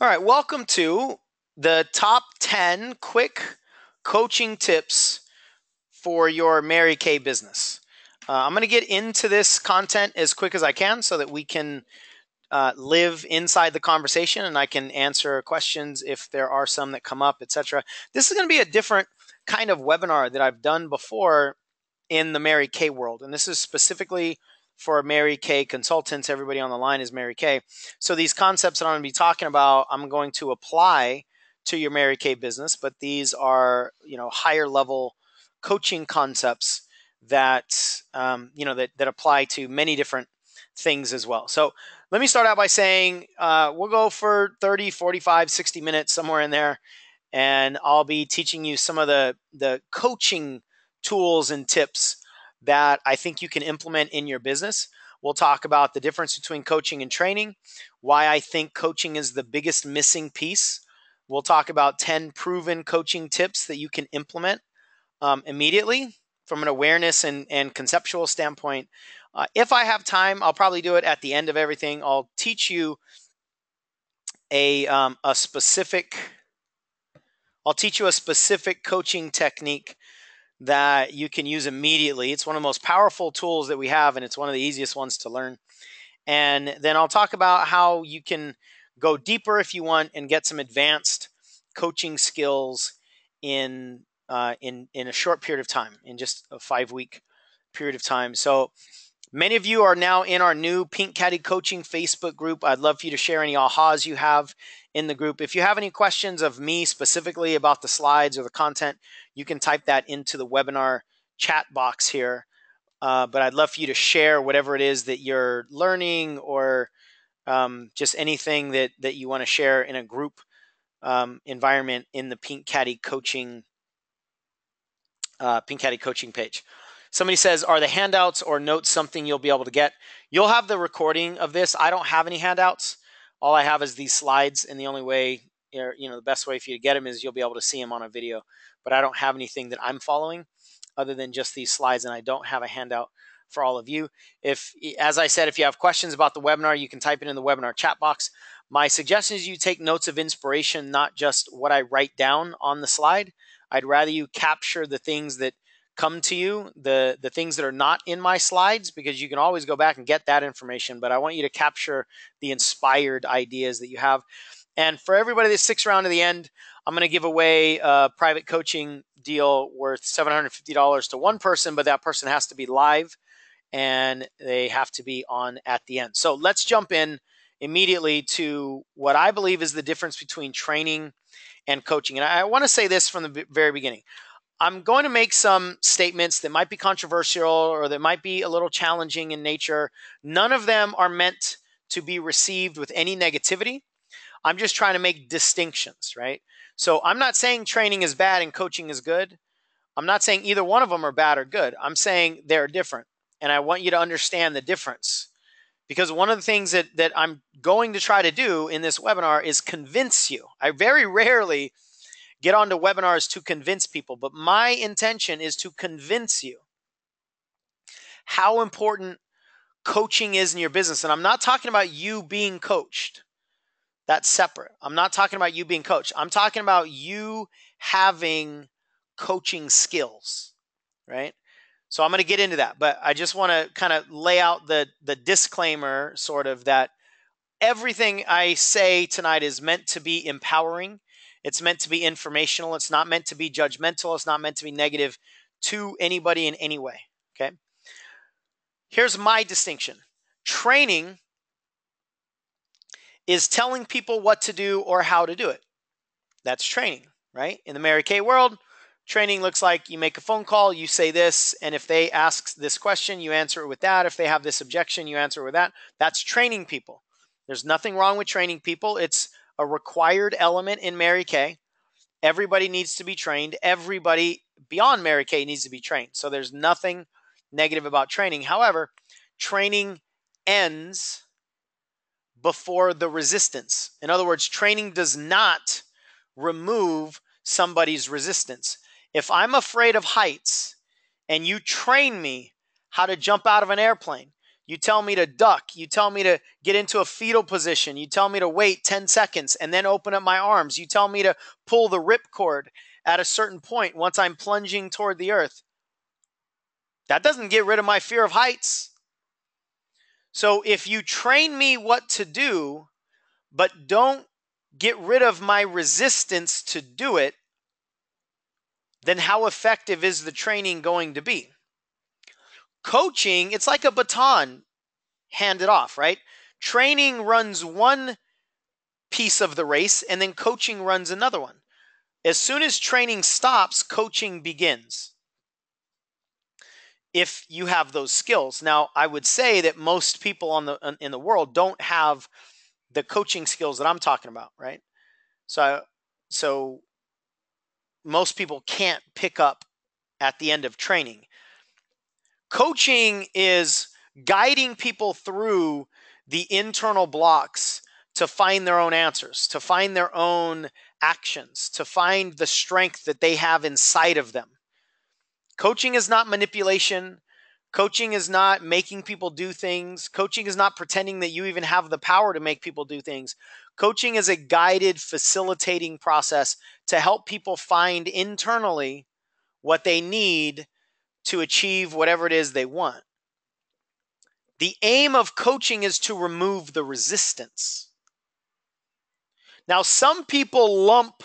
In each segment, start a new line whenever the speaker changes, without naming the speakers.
All right, welcome to the top 10 quick coaching tips for your Mary Kay business. I'm going to get into this content as quick as I can so that we can live inside the conversation and I can answer questions if there are some that come up, etc. This is going to be a different kind of webinar that I've done before in the Mary Kay world, and this is specifically for Mary Kay consultants. Everybody on the line is Mary Kay. So these concepts that I'm going to be talking about, I'm going to apply to your Mary Kay business, but these are, higher level coaching concepts that, that apply to many different things as well. So let me start out by saying we'll go for 30, 45, 60 minutes, somewhere in there. And I'll be teaching you some of the coaching tools and tips that I think you can implement in your business. We'll talk about the difference between coaching and training, why I think coaching is the biggest missing piece. We'll talk about 10 proven coaching tips that you can implement immediately from an awareness and conceptual standpoint. If I have time, I'll probably do it at the end of everything. I'll teach you a specific coaching technique that you can use immediately. It's one of the most powerful tools that we have, and it's one of the easiest ones to learn. And then I'll talk about how you can go deeper if you want and get some advanced coaching skills in a short period of time, in just a 5-week period of time. So many of you are now in our new Pink Caddy Coaching Facebook group. I'd love for you to share any ahas you have in the group. If you have any questions of me specifically about the slides or the content, you can type that into the webinar chat box here. But I'd love for you to share whatever it is that you're learning, or just anything that you want to share in a group environment in the Pink Caddy Coaching page. Somebody says, are the handouts or notes something you'll be able to get? You'll have the recording of this. I don't have any handouts. All I have is these slides, and the only way, the best way for you to get them is you'll be able to see them on a video. But I don't have anything that I'm following other than just these slides, and I don't have a handout for all of you. As I said, if you have questions about the webinar, you can type it in the webinar chat box. My suggestion is you take notes of inspiration, not just what I write down on the slide. I'd rather you capture the things that come to you, the things that are not in my slides, because you can always go back and get that information. But I want you to capture the inspired ideas that you have. And for everybody that sticks around to the end, I'm going to give away a private coaching deal worth $750 to one person, but that person has to be live and they have to be on at the end. So let's jump in immediately to what I believe is the difference between training and coaching. And I want to say this from the very beginning. I'm going to make some statements that might be controversial or that might be a little challenging in nature. None of them are meant to be received with any negativity. I'm just trying to make distinctions, right? So I'm not saying training is bad and coaching is good. I'm not saying either one of them are bad or good. I'm saying they're different. And I want you to understand the difference. Because one of the things that I'm going to try to do in this webinar is convince you. I very rarely get onto webinars to convince people, but my intention is to convince you how important coaching is in your business. And I'm not talking about you being coached. That's separate. I'm not talking about you being coached. I'm talking about you having coaching skills, right? So I'm going to get into that, but I just want to kind of lay out the disclaimer, sort of, that everything I say tonight is meant to be empowering. It's meant to be informational. It's not meant to be judgmental. It's not meant to be negative to anybody in any way, okay? Here's my distinction. Training is telling people what to do or how to do it. That's training, right? In the Mary Kay world, training looks like you make a phone call, you say this, and if they ask this question, you answer it with that. If they have this objection, you answer it with that. That's training people. There's nothing wrong with training people. It's a required element in Mary Kay. Everybody needs to be trained. Everybody beyond Mary Kay needs to be trained. So there's nothing negative about training. However, training ends before the resistance. In other words, training does not remove somebody's resistance. If I'm afraid of heights and you train me how to jump out of an airplane, You tell me to duck. You tell me to get into a fetal position. You tell me to wait 10 seconds and then open up my arms. You tell me to pull the ripcord at a certain point once I'm plunging toward the earth. That doesn't get rid of my fear of heights. So if you train me what to do, but don't get rid of my resistance to do it, then how effective is the training going to be? Coaching, it's like a baton handed off, right? Training runs one piece of the race, and then coaching runs another one. As soon as training stops, coaching begins. If you have those skills. Now, I would say that most people in the world don't have the coaching skills that I'm talking about, right? So most people can't pick up at the end of training. Coaching is guiding people through the internal blocks to find their own answers, to find their own actions, to find the strength that they have inside of them. Coaching is not manipulation. Coaching is not making people do things. Coaching is not pretending that you even have the power to make people do things. Coaching is a guided, facilitating process to help people find internally what they need to achieve whatever it is they want. The aim of coaching is to remove the resistance. Now, some people lump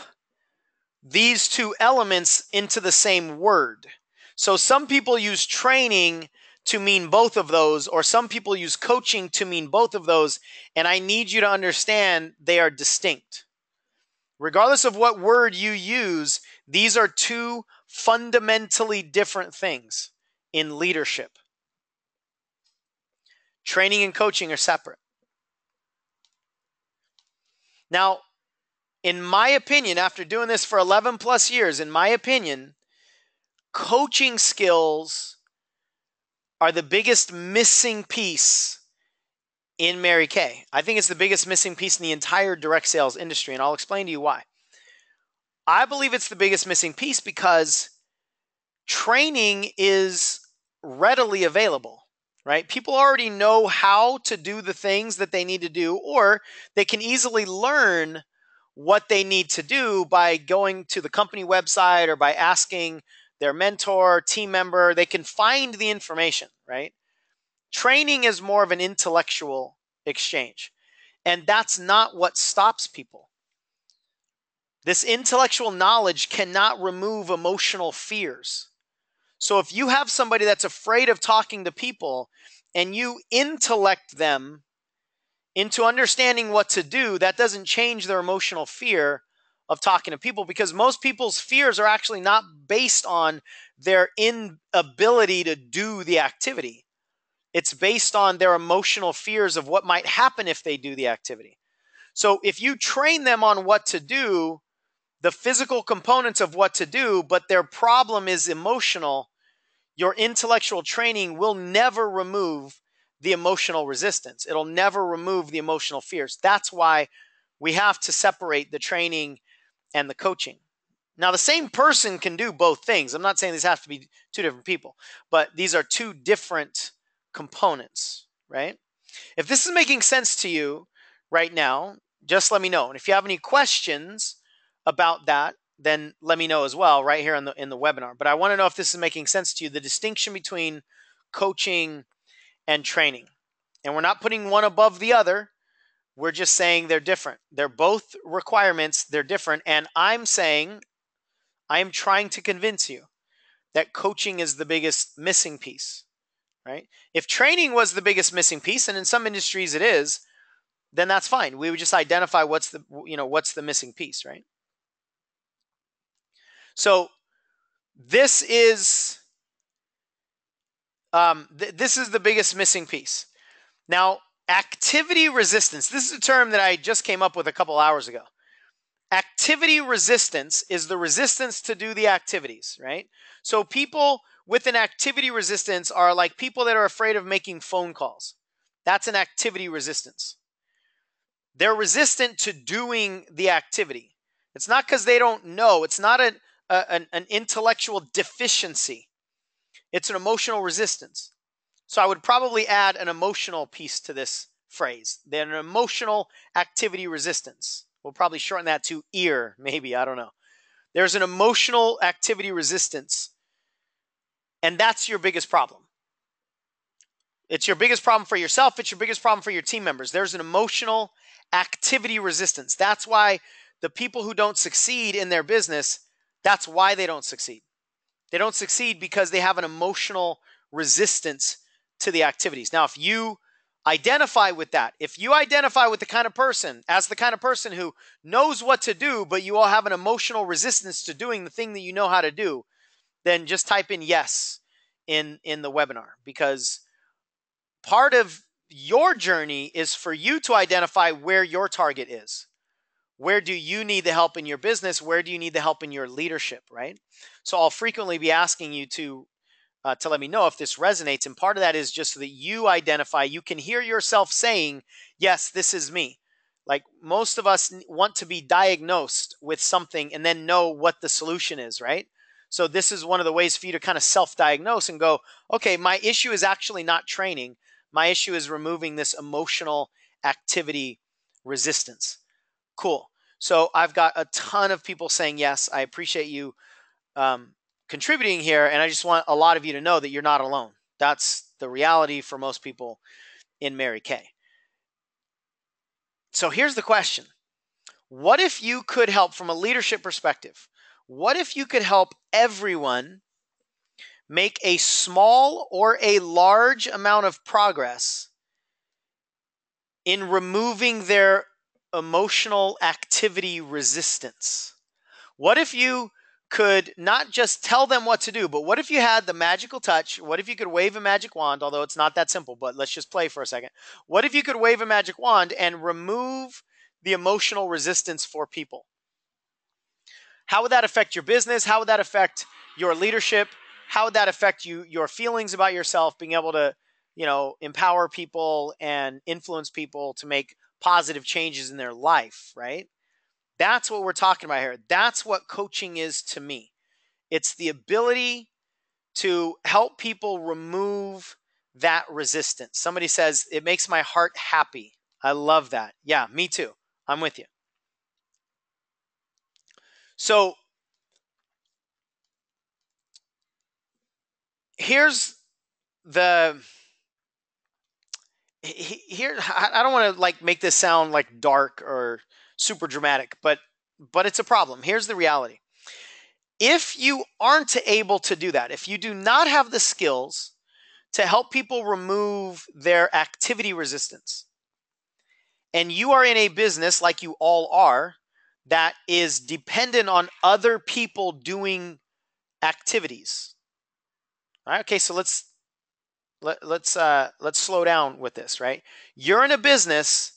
these two elements into the same word. So some people use training to mean both of those, or some people use coaching to mean both of those, and I need you to understand they are distinct. Regardless of what word you use, these are two fundamentally different things in leadership. Training and coaching are separate. Now, in my opinion, after doing this for 11 plus years, in my opinion, coaching skills are the biggest missing piece in Mary Kay. I think it's the biggest missing piece in the entire direct sales industry, and I'll explain to you why. I believe it's the biggest missing piece because training is readily available, right? People already know how to do the things that they need to do, or they can easily learn what they need to do by going to the company website or by asking their mentor, team member. They can find the information, right? Training is more of an intellectual exchange, and that's not what stops people. This intellectual knowledge cannot remove emotional fears. So if you have somebody that's afraid of talking to people and you intellect them into understanding what to do, that doesn't change their emotional fear of talking to people, because most people's fears are actually not based on their inability to do the activity. It's based on their emotional fears of what might happen if they do the activity. So if you train them on what to do, the physical components of what to do, but their problem is emotional, your intellectual training will never remove the emotional resistance. It'll never remove the emotional fears. That's why we have to separate the training and the coaching. Now, the same person can do both things. I'm not saying these have to be two different people, but these are two different components, right? If this is making sense to you right now, just let me know. And if you have any questions about that, then let me know as well right here in the webinar. But I want to know if this is making sense to you, the distinction between coaching and training. And we're not putting one above the other. We're just saying they're different. They're both requirements. They're different. And I'm saying, I am trying to convince you that coaching is the biggest missing piece, right? If training was the biggest missing piece, and in some industries it is, then that's fine. We would just identify what's the missing piece, right? So this is the biggest missing piece. Now, activity resistance. This is a term that I just came up with a couple hours ago. Activity resistance is the resistance to do the activities, right? So people with an activity resistance are like people that are afraid of making phone calls. That's an activity resistance. They're resistant to doing the activity. It's not because they don't know. It's not an intellectual deficiency. It's an emotional resistance. So I would probably add an emotional piece to this phrase. Then an emotional activity resistance. We'll probably shorten that to EAR, maybe, I don't know. There's an emotional activity resistance, and that's your biggest problem. It's your biggest problem for yourself. It's your biggest problem for your team members. There's an emotional activity resistance. That's why the people who don't succeed in their business, that's why they don't succeed. They don't succeed because they have an emotional resistance to the activities. Now, if you identify with that, if you identify with the kind of person, as the kind of person who knows what to do, but you all have an emotional resistance to doing the thing that you know how to do, then just type in yes in the webinar, because part of your journey is for you to identify where your target is. Where do you need the help in your business? Where do you need the help in your leadership, right? So I'll frequently be asking you to let me know if this resonates. And part of that is just so that you identify, you can hear yourself saying, yes, this is me. Like most of us want to be diagnosed with something and then know what the solution is, right? So this is one of the ways for you to kind of self-diagnose and go, okay, my issue is actually not training. My issue is removing this emotional activity resistance. Cool. So I've got a ton of people saying yes. I appreciate you contributing here, and I just want a lot of you to know that you're not alone. That's the reality for most people in Mary Kay. So here's the question. What if you could help from a leadership perspective? What if you could help everyone make a small or a large amount of progress in removing their emotional activity resistance? What if you could not just tell them what to do, but what if you had the magical touch? What if you could wave a magic wand, although it's not that simple, but let's just play for a second. What if you could wave a magic wand and remove the emotional resistance for people? How would that affect your business? How would that affect your leadership? How would that affect your feelings about yourself, being able to, empower people and influence people to make positive changes in their life, right? That's what we're talking about here. That's what coaching is to me. It's the ability to help people remove that resistance. Somebody says, it makes my heart happy. I love that. Yeah, me too. I'm with you. So here's the here I don't want to like make this sound like dark or super dramatic, but it's a problem. Here's the reality. If you aren't able to do that, if you do not have the skills to help people remove their activity resistance, and you are in a business like you all are that is dependent on other people doing activities. All right, okay, so let's slow down with this, right? You're in a business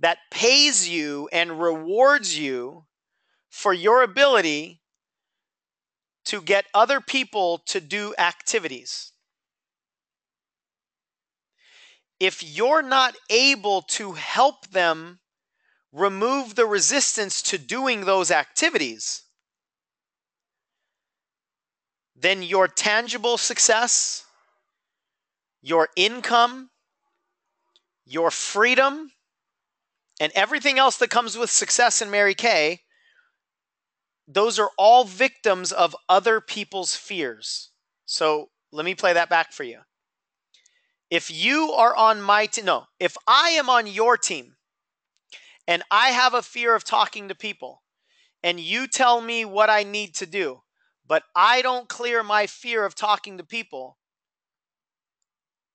that pays you and rewards you for your ability to get other people to do activities. If you're not able to help them remove the resistance to doing those activities, then your tangible success, your income, your freedom, and everything else that comes with success in Mary Kay, those are all victims of other people's fears. So let me play that back for you. If you are on my team, no, if I am on your team and I have a fear of talking to people and you tell me what I need to do, but I don't clear my fear of talking to people,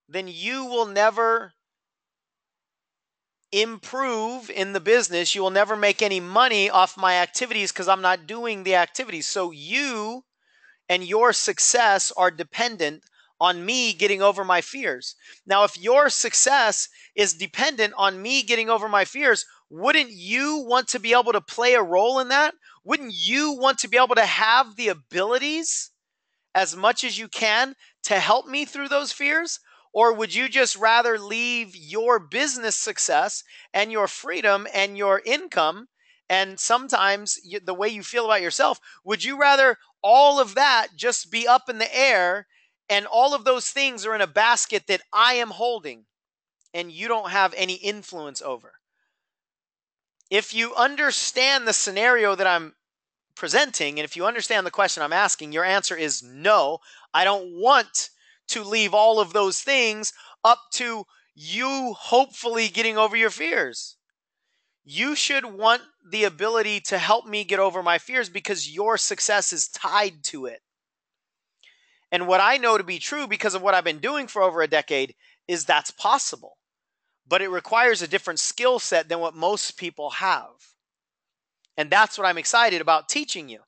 then you will never improve in the business. You will never make any money off my activities because I'm not doing the activities. So you and your success are dependent on me getting over my fears. Now, if your success is dependent on me getting over my fears, wouldn't you want to be able to play a role in that? Wouldn't you want to be able to have the abilities as much as you can to help me through those fears? Or would you just rather leave your business success and your freedom and your income and sometimes the way you feel about yourself, would you rather all of that just be up in the air And all of those things are in a basket that I am holding and you don't have any influence over. If you understand the scenario that I'm presenting, and if you understand the question I'm asking, your answer is no. I don't want to leave all of those things up to you hopefully getting over your fears. You should want the ability to help me get over my fears because your success is tied to it. And what I know to be true because of what I've been doing for over a decade is that's possible. But it requires a different skill set than what most people have. And that's what I'm excited about teaching you,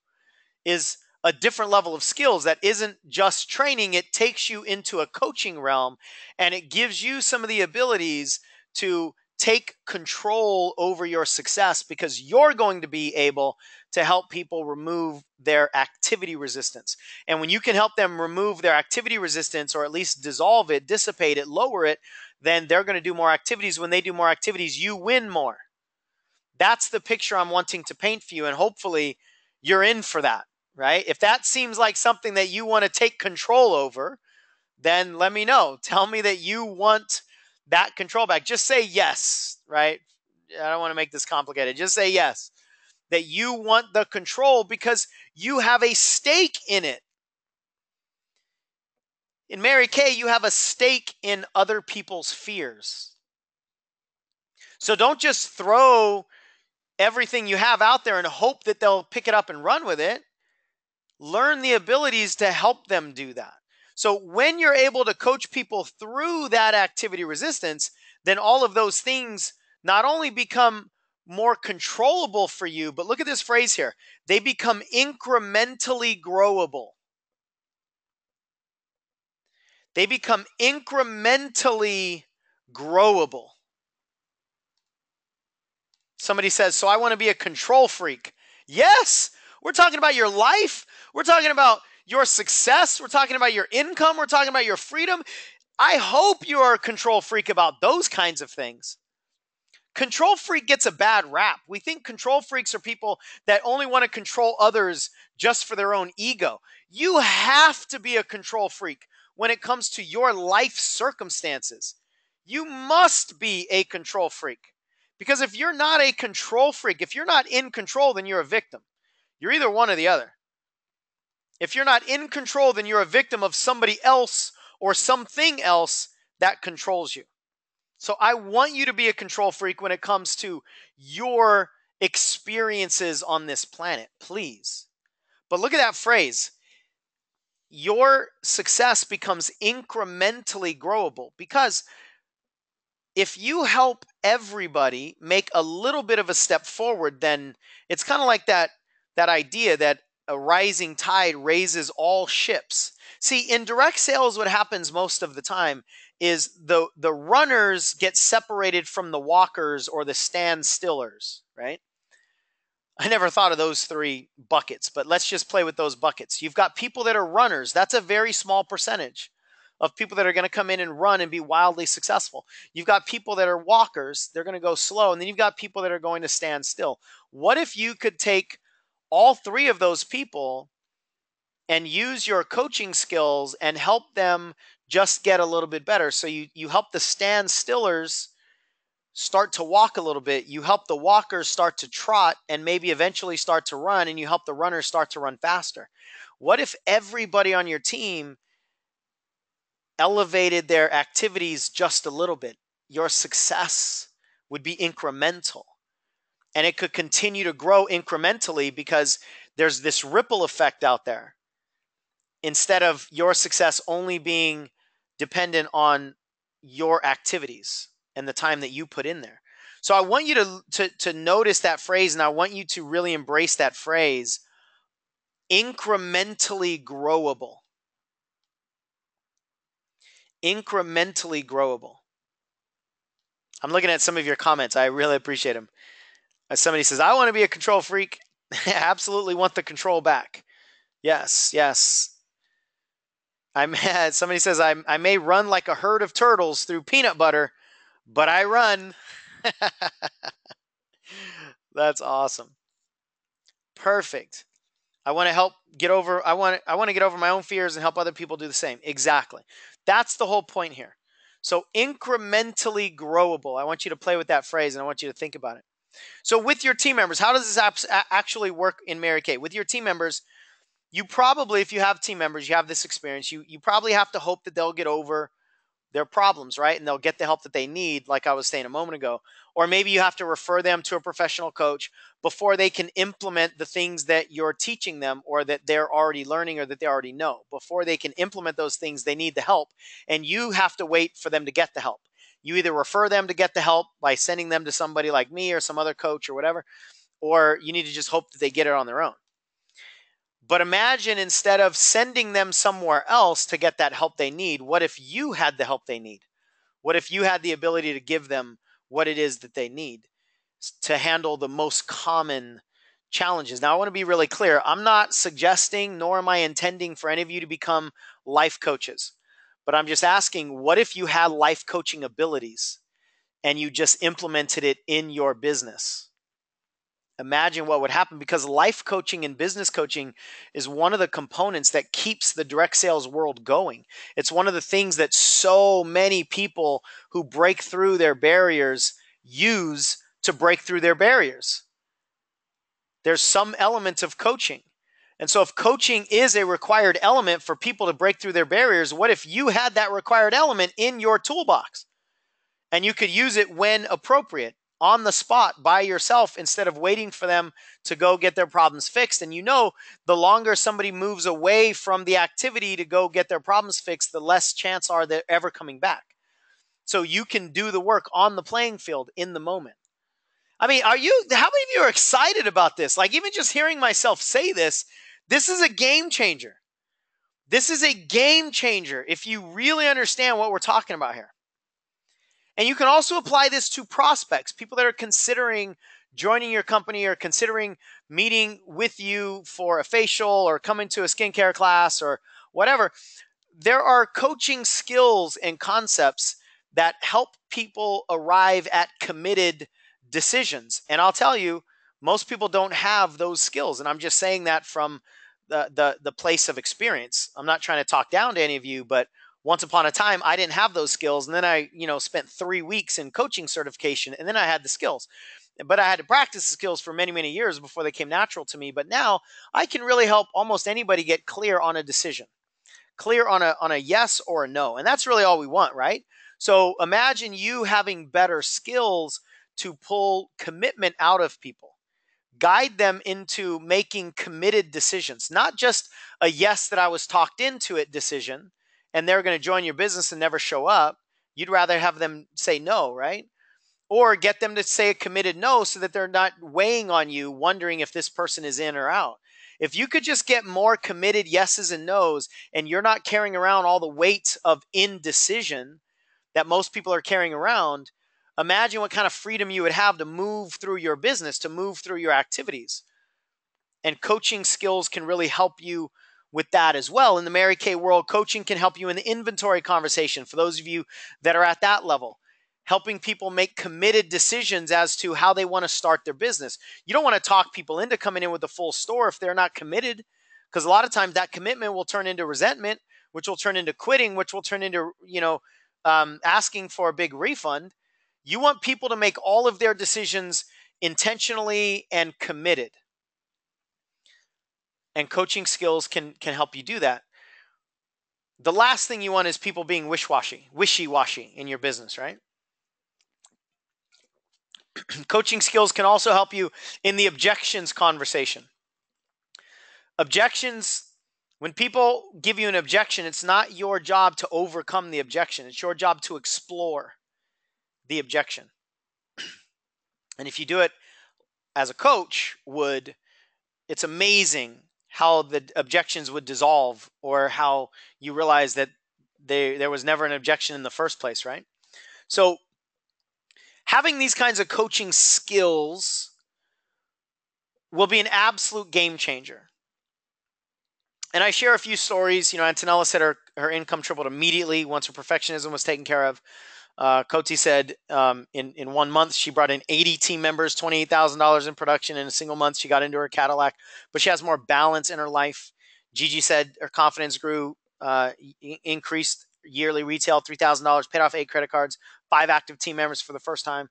is a different level of skills that isn't just training. It takes you into a coaching realm and it gives you some of the abilities to take control over your success because you're going to be able to help people remove their activity resistance. And when you can help them remove their activity resistance, or at least dissolve it, dissipate it, lower it, then they're going to do more activities. When they do more activities, you win more. That's the picture I'm wanting to paint for you. And hopefully you're in for that, right? If that seems like something that you want to take control over, then let me know. Tell me that you want that control back. Just say yes, right? I don't want to make this complicated. Just say yes, that you want the control because you have a stake in it. In Mary Kay, you have a stake in other people's fears. So don't just throw everything you have out there and hope that they'll pick it up and run with it. Learn the abilities to help them do that. So when you're able to coach people through that activity resistance, then all of those things not only become more controllable for you, but look at this phrase here. They become incrementally growable. They become incrementally growable. Somebody says, so I want to be a control freak. Yes, we're talking about your life. We're talking about your success. We're talking about your income. We're talking about your freedom. I hope you are a control freak about those kinds of things. Control freak gets a bad rap. We think control freaks are people that only want to control others just for their own ego. You have to be a control freak when it comes to your life circumstances. You must be a control freak. Because if you're not a control freak, if you're not in control, then you're a victim. You're either one or the other. If you're not in control, then you're a victim of somebody else or something else that controls you. So I want you to be a control freak when it comes to your experiences on this planet, please. But look at that phrase. Your success becomes incrementally growable, because if you help everybody make a little bit of a step forward, then it's kind of like that idea that a rising tide raises all ships. See, in direct sales, what happens most of the time is the runners get separated from the walkers or the stand-stillers, right? I never thought of those three buckets, but let's just play with those buckets. You've got people that are runners. That's a very small percentage of people that are going to come in and run and be wildly successful. You've got people that are walkers. They're going to go slow. And then you've got people that are going to stand still. What if you could take all three of those people and use your coaching skills and help them just get a little bit better? So you help the stand stillers start to walk a little bit. You help the walkers start to trot and maybe eventually start to run, and you help the runners start to run faster. What if everybody on your team elevated their activities just a little bit? Your success would be incremental, and it could continue to grow incrementally because there's this ripple effect out there, instead of your success only being dependent on your activities and the time that you put in there. So I want you to notice that phrase, and I want you to really embrace that phrase, incrementally growable. Incrementally growable. I'm looking at some of your comments. I really appreciate them. Somebody says, I want to be a control freak. I absolutely want the control back. Yes, yes. Somebody says, I may run like a herd of turtles through peanut butter, but I run. That's awesome. Perfect. I want to help get over, I want to get over my own fears and help other people do the same. Exactly. That's the whole point here. So incrementally growable. I want you to play with that phrase and I want you to think about it. So with your team members, how does this actually work in Mary Kay? With your team members, you probably, if you have team members, you have this experience, you probably have to hope that they'll get over their problems, right? And they'll get the help that they need, like I was saying a moment ago. Or maybe you have to refer them to a professional coach before they can implement the things that you're teaching them or that they're already learning or that they already know. Before they can implement those things, they need the help. And you have to wait for them to get the help. You either refer them to get the help by sending them to somebody like me or some other coach or whatever, or you need to just hope that they get it on their own. But imagine instead of sending them somewhere else to get that help they need, what if you had the help they need? What if you had the ability to give them what it is that they need to handle the most common challenges? Now, I want to be really clear. I'm not suggesting, nor am I intending for any of you to become life coaches. But I'm just asking, what if you had life coaching abilities and you just implemented it in your business? Imagine what would happen, because life coaching and business coaching is one of the components that keeps the direct sales world going. It's one of the things that so many people who break through their barriers use to break through their barriers. There's some element of coaching. And so if coaching is a required element for people to break through their barriers, what if you had that required element in your toolbox and you could use it when appropriate? On the spot by yourself instead of waiting for them to go get their problems fixed. And the longer somebody moves away from the activity to go get their problems fixed, the less chance are they're ever coming back. So you can do the work on the playing field in the moment. I mean, how many of you are excited about this? Like, even just hearing myself say this is a game changer. This is a game changer if you really understand what we're talking about here. And you can also apply this to prospects, people that are considering joining your company or considering meeting with you for a facial or coming to a skincare class or whatever. There are coaching skills and concepts that help people arrive at committed decisions. And I'll tell you, most people don't have those skills. And I'm just saying that from the place of experience. I'm not trying to talk down to any of you, but once upon a time, I didn't have those skills. And then I, spent 3 weeks in coaching certification, and then I had the skills. But I had to practice the skills for many, many years before they came natural to me. But now I can really help almost anybody get clear on a decision, clear on a yes or a no. And that's really all we want, right? So imagine you having better skills to pull commitment out of people. Guide them into making committed decisions, not just a yes that I was talked into it decision, and they're going to join your business and never show up. You'd rather have them say no, right? Or get them to say a committed no so that they're not weighing on you, wondering if this person is in or out. If you could just get more committed yeses and nos, and you're not carrying around all the weight of indecision that most people are carrying around, imagine what kind of freedom you would have to move through your business, to move through your activities. And coaching skills can really help you with that as well. In the Mary Kay world, coaching can help you in the inventory conversation for those of you that are at that level, helping people make committed decisions as to how they want to start their business. You don't want to talk people into coming in with a full store if they're not committed, because a lot of times that commitment will turn into resentment, which will turn into quitting, which will turn into, asking for a big refund. You want people to make all of their decisions intentionally and committed. And coaching skills can help you do that. The last thing you want is people being wishy-washy in your business, right? Coaching skills can also help you in the objections conversation. Objections, when people give you an objection, it's not your job to overcome the objection. It's your job to explore the objection. And if you do it as a coach would, it's amazing how the objections would dissolve, or how you realize that there was never an objection in the first place, right? So having these kinds of coaching skills will be an absolute game changer. And I share a few stories. Antonella said her income tripled immediately once her perfectionism was taken care of. Koti said in 1 month, she brought in 80 team members, $28,000 in production in a single month. She got into her Cadillac, but she has more balance in her life. Gigi said her confidence grew, increased yearly retail, $3,000, paid off 8 credit cards, 5 active team members for the first time.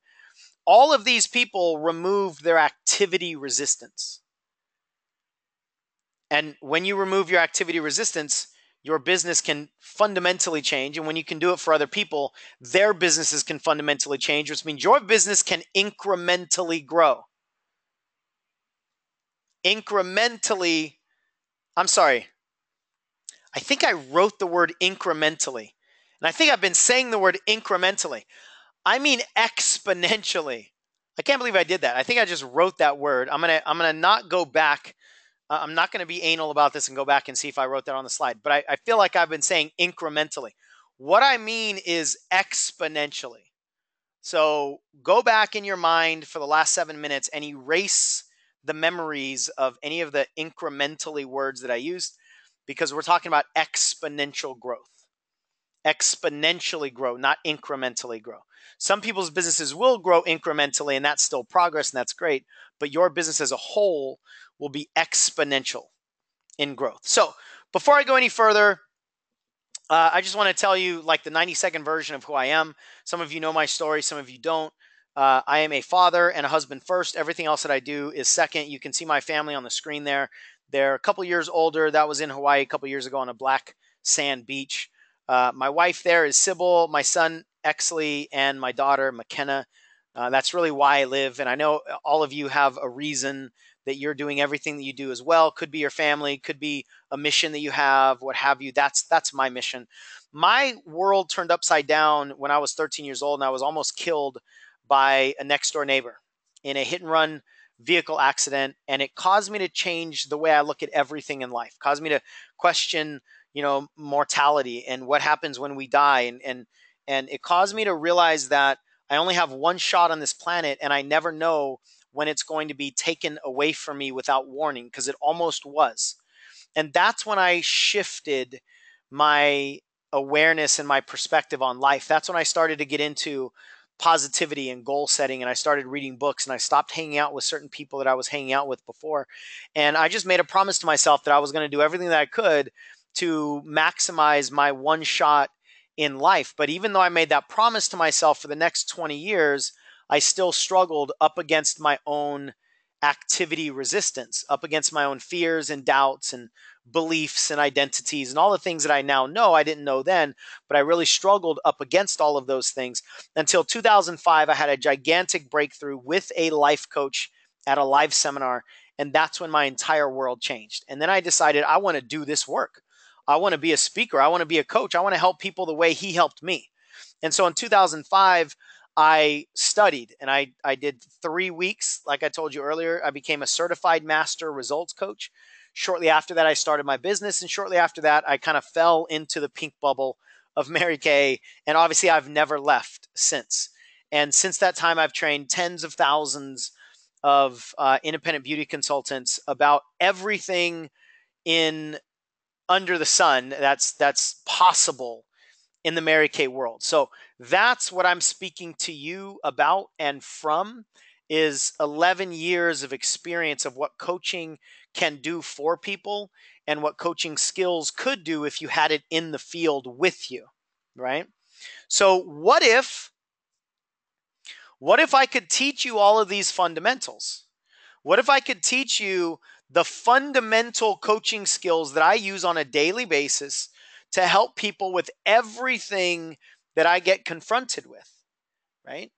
All of these people removed their activity resistance. And when you remove your activity resistance, your business can fundamentally change. And when you can do it for other people, their businesses can fundamentally change, which means your business can incrementally grow. Incrementally, I'm sorry, I think I wrote the word incrementally. And I think I've been saying the word incrementally. I mean exponentially. I can't believe I did that. I think I just wrote that word. I'm gonna not go back. I'm not going to be anal about this and go back and see if I wrote that on the slide. But I feel like I've been saying incrementally. What I mean is exponentially. So go back in your mind for the last 7 minutes and erase the memories of any of the incrementally words that I used, because we're talking about exponential growth. Exponentially grow, not incrementally grow. Some people's businesses will grow incrementally, and that's still progress, and that's great. But your business as a whole will be exponential in growth. So before I go any further, I just want to tell you like the 90-second version of who I am. Some of you know my story, some of you don't. I am a father and a husband first. Everything else that I do is second. You can see my family on the screen there. They're a couple years older. That was in Hawaii a couple years ago on a black sand beach. My wife there is Sybil, my son Exley, and my daughter McKenna. That's really why I live. And I know all of you have a reason that you're doing everything that you do as well. Could be your family, could be a mission that you have, what have you. That's my mission. My world turned upside down when I was 13 years old, and I was almost killed by a next door neighbor in a hit and run vehicle accident. And it caused me to change the way I look at everything in life, caused me to question, mortality and what happens when we die. And it caused me to realize that I only have one shot on this planet, and I never know when it's going to be taken away from me without warning, because it almost was. And that's when I shifted my awareness and my perspective on life. That's when I started to get into positivity and goal setting, and I started reading books, and I stopped hanging out with certain people that I was hanging out with before. And I just made a promise to myself that I was going to do everything that I could to maximize my one shot in life. But even though I made that promise to myself for the next 20 years, I still struggled up against my own activity resistance, up against my own fears and doubts and beliefs and identities and all the things that I now know I didn't know then, but I really struggled up against all of those things until 2005. I had a gigantic breakthrough with a life coach at a live seminar, and that's when my entire world changed. And then I decided I want to do this work. I want to be a speaker. I want to be a coach. I want to help people the way he helped me. And so in 2005, I studied, and I did 3 weeks. Like I told you earlier, I became a certified master results coach. Shortly after that, I started my business. And shortly after that, I kind of fell into the pink bubble of Mary Kay. And obviously, I've never left since. And since that time, I've trained tens of thousands of independent beauty consultants about everything in under the sun that's possible in the Mary Kay world. So that's what I'm speaking to you about and from, is 11 years of experience of what coaching can do for people and what coaching skills could do if you had it in the field with you, right? So what if I could teach you all of these fundamentals? What if I could teach you the fundamental coaching skills that I use on a daily basis to help people with everything that I get confronted with, right?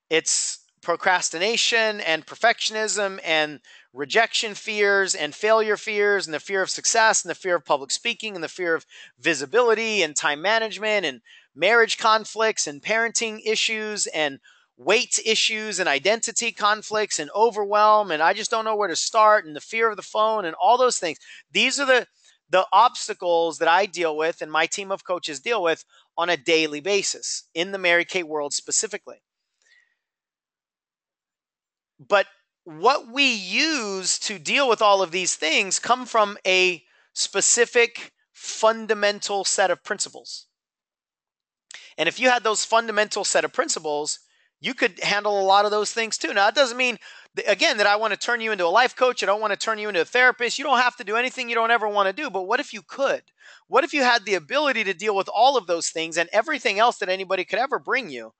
It's procrastination and perfectionism and rejection fears and failure fears and the fear of success and the fear of public speaking and the fear of visibility and time management and marriage conflicts and parenting issues and weight issues and identity conflicts and overwhelm and I just don't know where to start and the fear of the phone and all those things. These are the obstacles that I deal with and my team of coaches deal with on a daily basis in the Mary Kay world specifically. But what we use to deal with all of these things come from a specific fundamental set of principles. And if you had those fundamental set of principles, you could handle a lot of those things too. Now, that doesn't mean, again, that I want to turn you into a life coach. I don't want to turn you into a therapist. You don't have to do anything you don't ever want to do. But what if you could? What if you had the ability to deal with all of those things and everything else that anybody could ever bring you?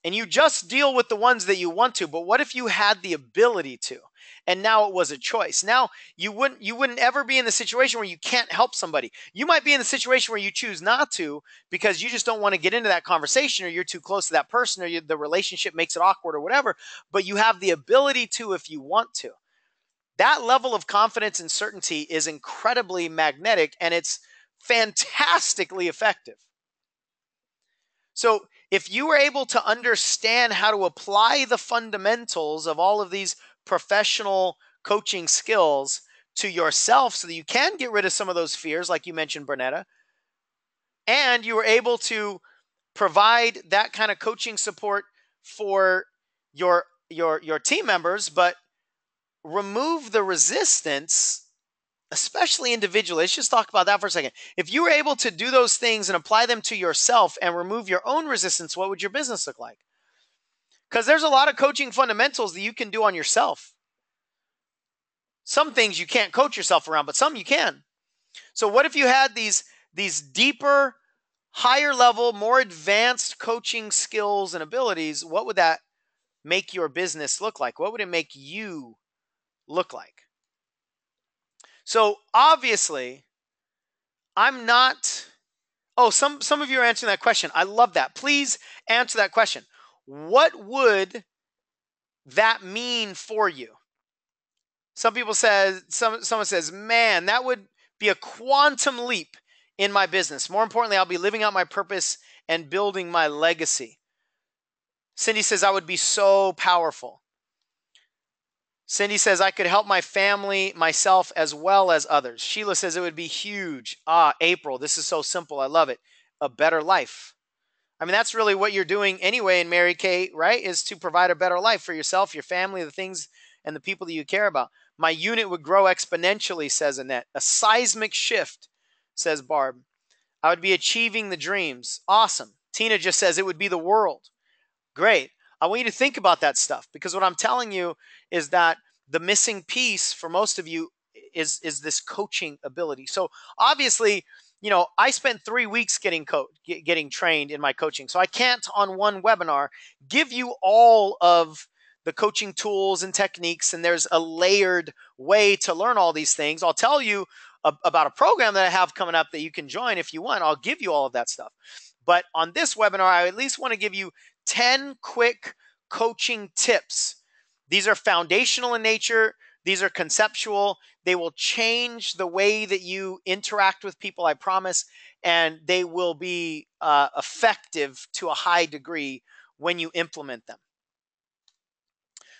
And you just deal with the ones that you want to, but what if you had the ability to? And now it was a choice. Now you wouldn't ever be in the situation where you can't help somebody. You might be in the situation where you choose not to because you just don't want to get into that conversation, or you're too close to that person, or the relationship makes it awkward or whatever, but you have the ability to if you want to. That level of confidence and certainty is incredibly magnetic, and it's fantastically effective. So if you were able to understand how to apply the fundamentals of all of these professional coaching skills to yourself so that you can get rid of some of those fears, like you mentioned, Bernetta, and you were able to provide that kind of coaching support for your team members, but remove the resistance, especially individually. Let's just talk about that for a second. If you were able to do those things and apply them to yourself and remove your own resistance, what would your business look like? Because there's a lot of coaching fundamentals that you can do on yourself. Some things you can't coach yourself around, but some you can. So what if you had these deeper, higher level, more advanced coaching skills and abilities? What would that make your business look like? What would it make you look like? So obviously, I'm not. Oh, some of you are answering that question. I love that. Please answer that question. What would that mean for you? Someone says, man, that would be a quantum leap in my business. More importantly, I'll be living out my purpose and building my legacy. Cindy says, I would be so powerful. Cindy says, I could help my family, myself, as well as others. Sheila says, it would be huge. April, this is so simple. I love it. A better life. I mean, that's really what you're doing anyway in Mary Kay, right? Is to provide a better life for yourself, your family, the things and the people that you care about. My unit would grow exponentially, says Annette. A seismic shift, says Barb. I would be achieving the dreams. Awesome. Tina just says it would be the world. Great. I want you to think about that stuff, because what I'm telling you is that the missing piece for most of you is this coaching ability. So obviously, I spent 3 weeks getting trained in my coaching. So I can't on one webinar give you all of the coaching tools and techniques, and there's a layered way to learn all these things. I'll tell you about a program that I have coming up that you can join if you want. I'll give you all of that stuff. But on this webinar, I at least want to give you 10 quick coaching tips. These are foundational in nature. These are conceptual. They will change the way that you interact with people, I promise, and they will be effective to a high degree when you implement them.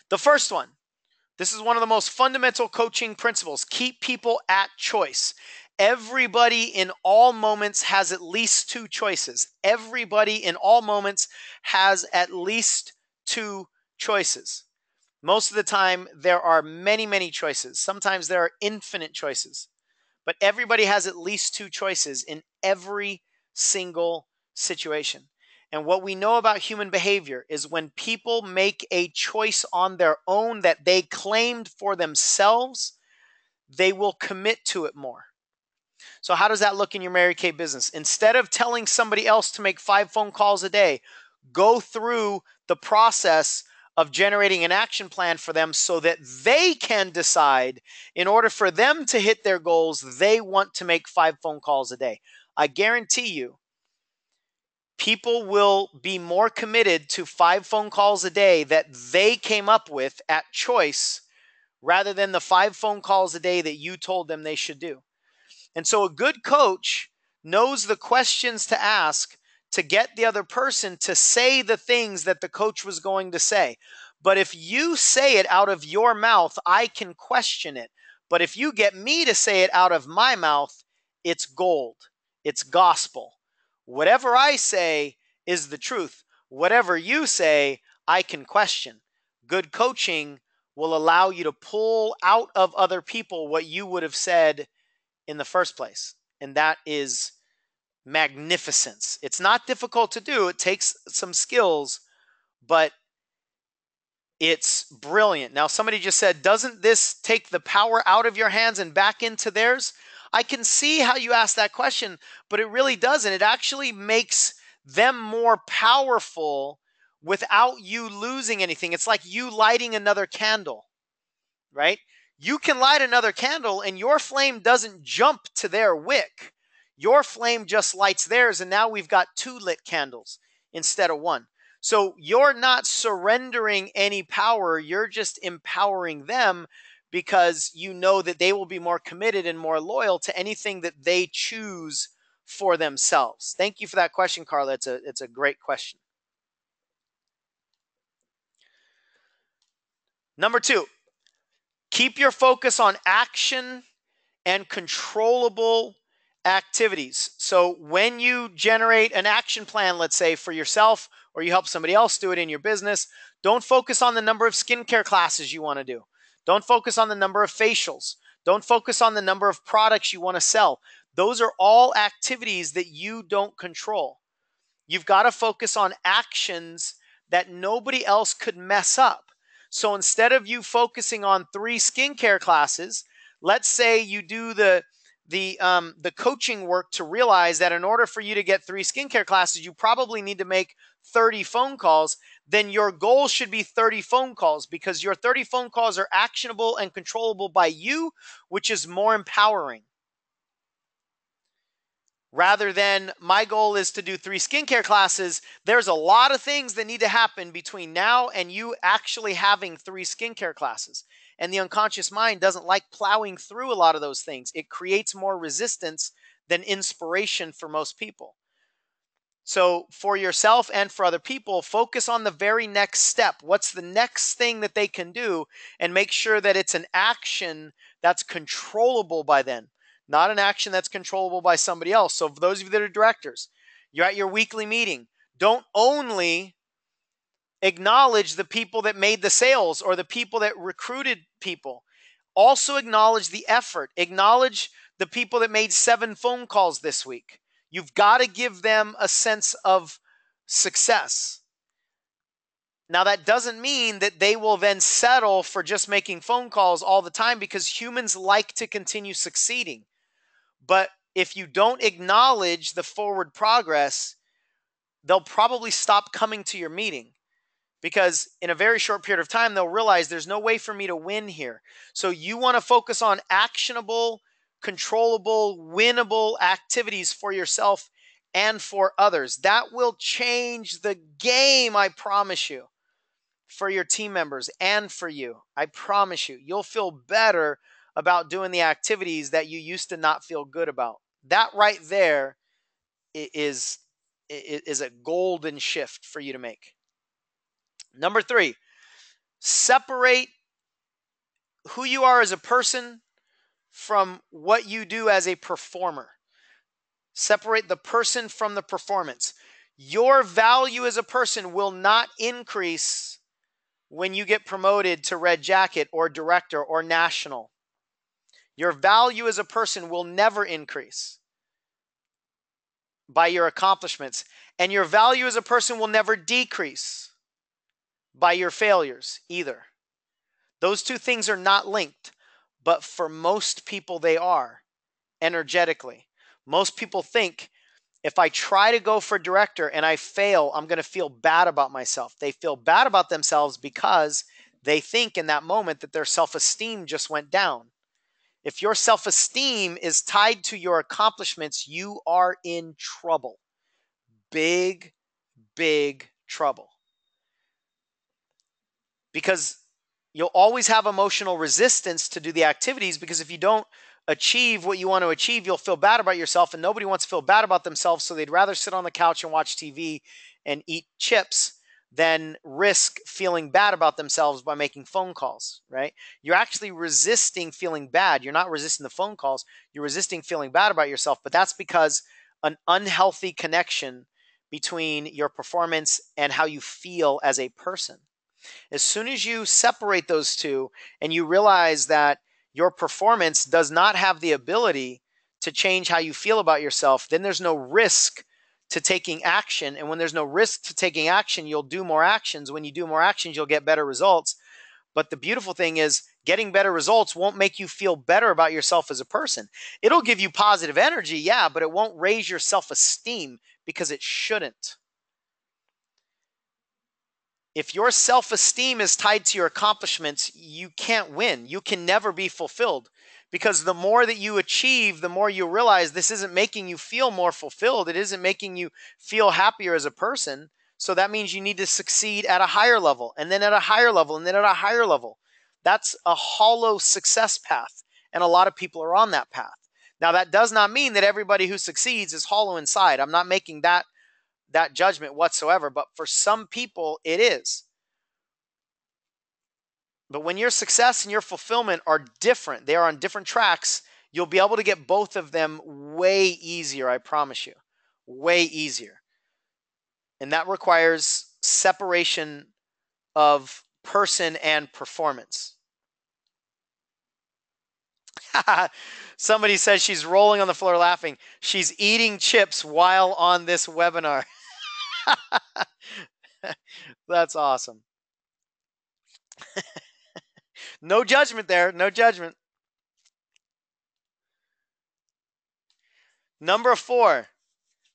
The first one, this is one of the most fundamental coaching principles. Keep people at choice. Everybody in all moments has at least 2 choices. Everybody in all moments has at least 2 choices. Most of the time, there are many, many choices. Sometimes there are infinite choices. But everybody has at least 2 choices in every single situation. And what we know about human behavior is when people make a choice on their own that they claimed for themselves, they will commit to it more. So how does that look in your Mary Kay business? Instead of telling somebody else to make 5 phone calls a day, go through the process of generating an action plan for them so that they can decide, in order for them to hit their goals, they want to make 5 phone calls a day. I guarantee you, people will be more committed to 5 phone calls a day that they came up with at choice rather than the 5 phone calls a day that you told them they should do. And so a good coach knows the questions to ask to get the other person to say the things that the coach was going to say. But if you say it out of your mouth, I can question it. But if you get me to say it out of my mouth, it's gold. It's gospel. Whatever I say is the truth. Whatever you say, I can question. Good coaching will allow you to pull out of other people what you would have said in the first place. And that is magnificence. It's not difficult to do. It takes some skills, but it's brilliant. Now, somebody just said, doesn't this take the power out of your hands and back into theirs? I can see how you asked that question, but it really doesn't. It actually makes them more powerful without you losing anything. It's like you lighting another candle, right? You can light another candle and your flame doesn't jump to their wick. Your flame just lights theirs, and now we've got 2 lit candles instead of 1. So you're not surrendering any power. You're just empowering them because you know that they will be more committed and more loyal to anything that they choose for themselves. Thank you for that question, Carla. It's a great question. Number 2, keep your focus on action and controllable activities. So when you generate an action plan, let's say for yourself, or you help somebody else do it in your business, don't focus on the number of skincare classes you want to do. Don't focus on the number of facials. Don't focus on the number of products you want to sell. Those are all activities that you don't control. You've got to focus on actions that nobody else could mess up. So instead of you focusing on 3 skincare classes, let's say you do the coaching work to realize that in order for you to get 3 skincare classes, you probably need to make 30 phone calls. Then your goal should be 30 phone calls, because your 30 phone calls are actionable and controllable by you, which is more empowering. Rather than my goal is to do 3 skincare classes, there's a lot of things that need to happen between now and you actually having 3 skincare classes. And the unconscious mind doesn't like plowing through a lot of those things. It creates more resistance than inspiration for most people. So for yourself and for other people, focus on the very next step. What's the next thing that they can do? And make sure that it's an action that's controllable by them, not an action that's controllable by somebody else. So for those of you that are directors, you're at your weekly meeting. Don't only acknowledge the people that made the sales or the people that recruited people. Also acknowledge the effort. Acknowledge the people that made 7 phone calls this week. You've got to give them a sense of success. Now, that doesn't mean that they will then settle for just making phone calls all the time, because humans like to continue succeeding. But if you don't acknowledge the forward progress, they'll probably stop coming to your meeting, because in a very short period of time, they'll realize there's no way for me to win here. So you want to focus on actionable, controllable, winnable activities for yourself and for others. That will change the game, I promise you, for your team members and for you. I promise you, you'll feel better about doing the activities that you used to not feel good about. That right there is a golden shift for you to make. Number 3, separate who you are as a person from what you do as a performer. Separate the person from the performance. Your value as a person will not increase when you get promoted to red jacket or director or national. Your value as a person will never increase by your accomplishments, and your value as a person will never decrease by your failures either. Those 2 things are not linked, but for most people they are energetically. Most people think, if I try to go for director and I fail, I'm going to feel bad about myself. They feel bad about themselves because they think in that moment that their self-esteem just went down. If your self-esteem is tied to your accomplishments, you are in trouble. Big, big trouble. Because you'll always have emotional resistance to do the activities, because if you don't achieve what you want to achieve, you'll feel bad about yourself, and nobody wants to feel bad about themselves, so they'd rather sit on the couch and watch TV and eat chips than risk feeling bad about themselves by making phone calls, right? You're actually resisting feeling bad. You're not resisting the phone calls. You're resisting feeling bad about yourself, but that's because an unhealthy connection between your performance and how you feel as a person. As soon as you separate those 2 and you realize that your performance does not have the ability to change how you feel about yourself, then there's no risk to taking action. And when there's no risk to taking action, you'll do more actions. When you do more actions, you'll get better results. But the beautiful thing is getting better results won't make you feel better about yourself as a person. It'll give you positive energy, yeah, but it won't raise your self-esteem because it shouldn't. If your self-esteem is tied to your accomplishments, you can't win. You can never be fulfilled, because the more that you achieve, the more you realize this isn't making you feel more fulfilled. It isn't making you feel happier as a person. So that means you need to succeed at a higher level, and then at a higher level, and then at a higher level. That's a hollow success path, and a lot of people are on that path. Now, that does not mean that everybody who succeeds is hollow inside. I'm not making that judgment whatsoever, but for some people it is. But when your success and your fulfillment are different, they are on different tracks, you'll be able to get both of them way easier, I promise you. Way easier. And that requires separation of person and performance. Somebody says she's rolling on the floor laughing. She's eating chips while on this webinar. That's awesome. No judgment there. No judgment. Number 4.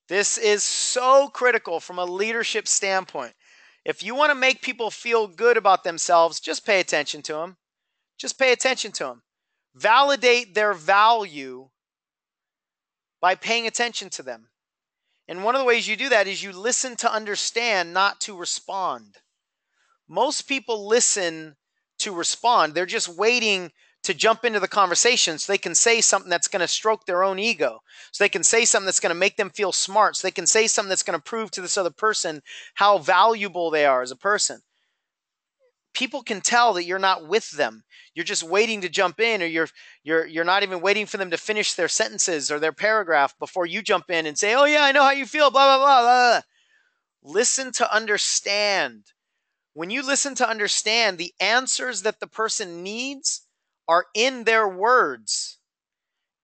This is so critical from a leadership standpoint. If you want to make people feel good about themselves, just pay attention to them. Just pay attention to them. Validate their value by paying attention to them. And one of the ways you do that is you listen to understand, not to respond. Most people listen to respond. They're just waiting to jump into the conversation so they can say something that's going to stroke their own ego. So they can say something that's going to make them feel smart. So they can say something that's going to prove to this other person how valuable they are as a person. People can tell that you're not with them. You're just waiting to jump in, or you're not even waiting for them to finish their sentences or their paragraph before you jump in and say, "Oh yeah, I know how you feel, blah, blah, blah, blah." Listen to understand. When you listen to understand, the answers that the person needs are in their words.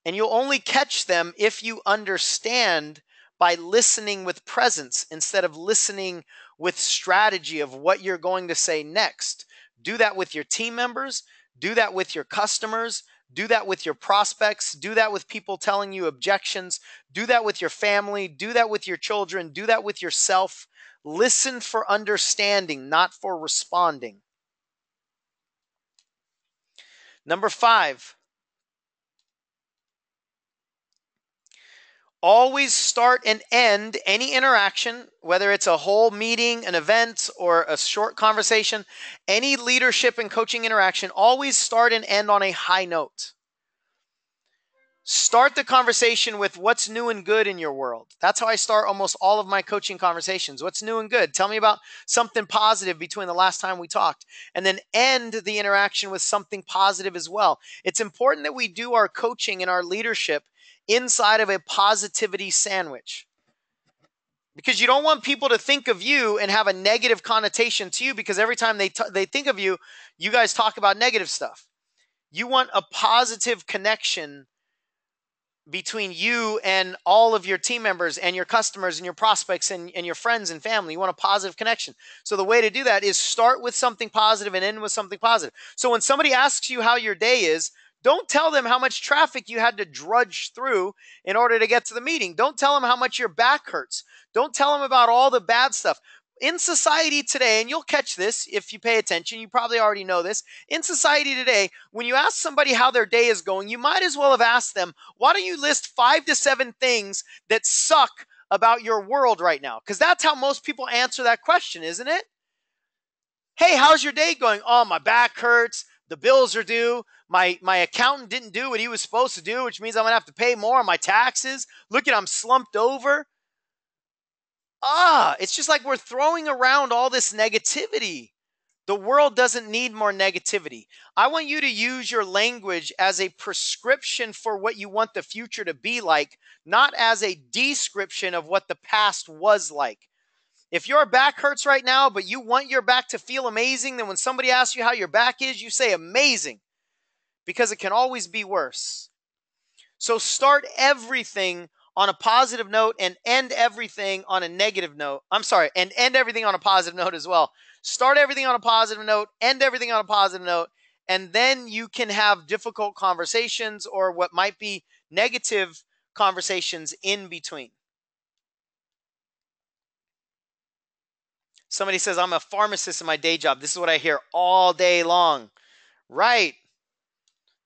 And you'll only catch them if you understand by listening with presence instead of listening with strategy of what you're going to say next. Do that with your team members. Do that with your customers. Do that with your prospects. Do that with people telling you objections. Do that with your family. Do that with your children. Do that with yourself. Listen for understanding, not for responding. Number 5. Always start and end any interaction, whether it's a whole meeting, an event, or a short conversation, any leadership and coaching interaction, always start and end on a high note. Start the conversation with what's new and good in your world. That's how I start almost all of my coaching conversations. What's new and good? Tell me about something positive between the last time we talked. And then end the interaction with something positive as well. It's important that we do our coaching and our leadership inside of a positivity sandwich, because you don't want people to think of you and have a negative connotation to you, because every time they think of you, you guys talk about negative stuff. You want a positive connection between you and all of your team members and your customers and your prospects and your friends and family. You want a positive connection. So the way to do that is start with something positive and end with something positive. So when somebody asks you how your day is, don't tell them how much traffic you had to drudge through in order to get to the meeting. Don't tell them how much your back hurts. Don't tell them about all the bad stuff. In society today, and you'll catch this if you pay attention, you probably already know this. In society today, when you ask somebody how their day is going, you might as well have asked them, why don't you list 5 to 7 things that suck about your world right now? Because that's how most people answer that question, isn't it? Hey, how's your day going? Oh, my back hurts. The bills are due. My accountant didn't do what he was supposed to do, which means I'm going to have to pay more on my taxes. Look at, I'm slumped over. It's just like we're throwing around all this negativity. The world doesn't need more negativity. I want you to use your language as a prescription for what you want the future to be like, not as a description of what the past was like. If your back hurts right now, but you want your back to feel amazing, then when somebody asks you how your back is, you say amazing, because it can always be worse. So start everything on a positive note and end everything on a negative note. I'm sorry, and end everything on a positive note as well. Start everything on a positive note, end everything on a positive note, and then you can have difficult conversations or what might be negative conversations in between. Somebody says, I'm a pharmacist in my day job. This is what I hear all day long. Right.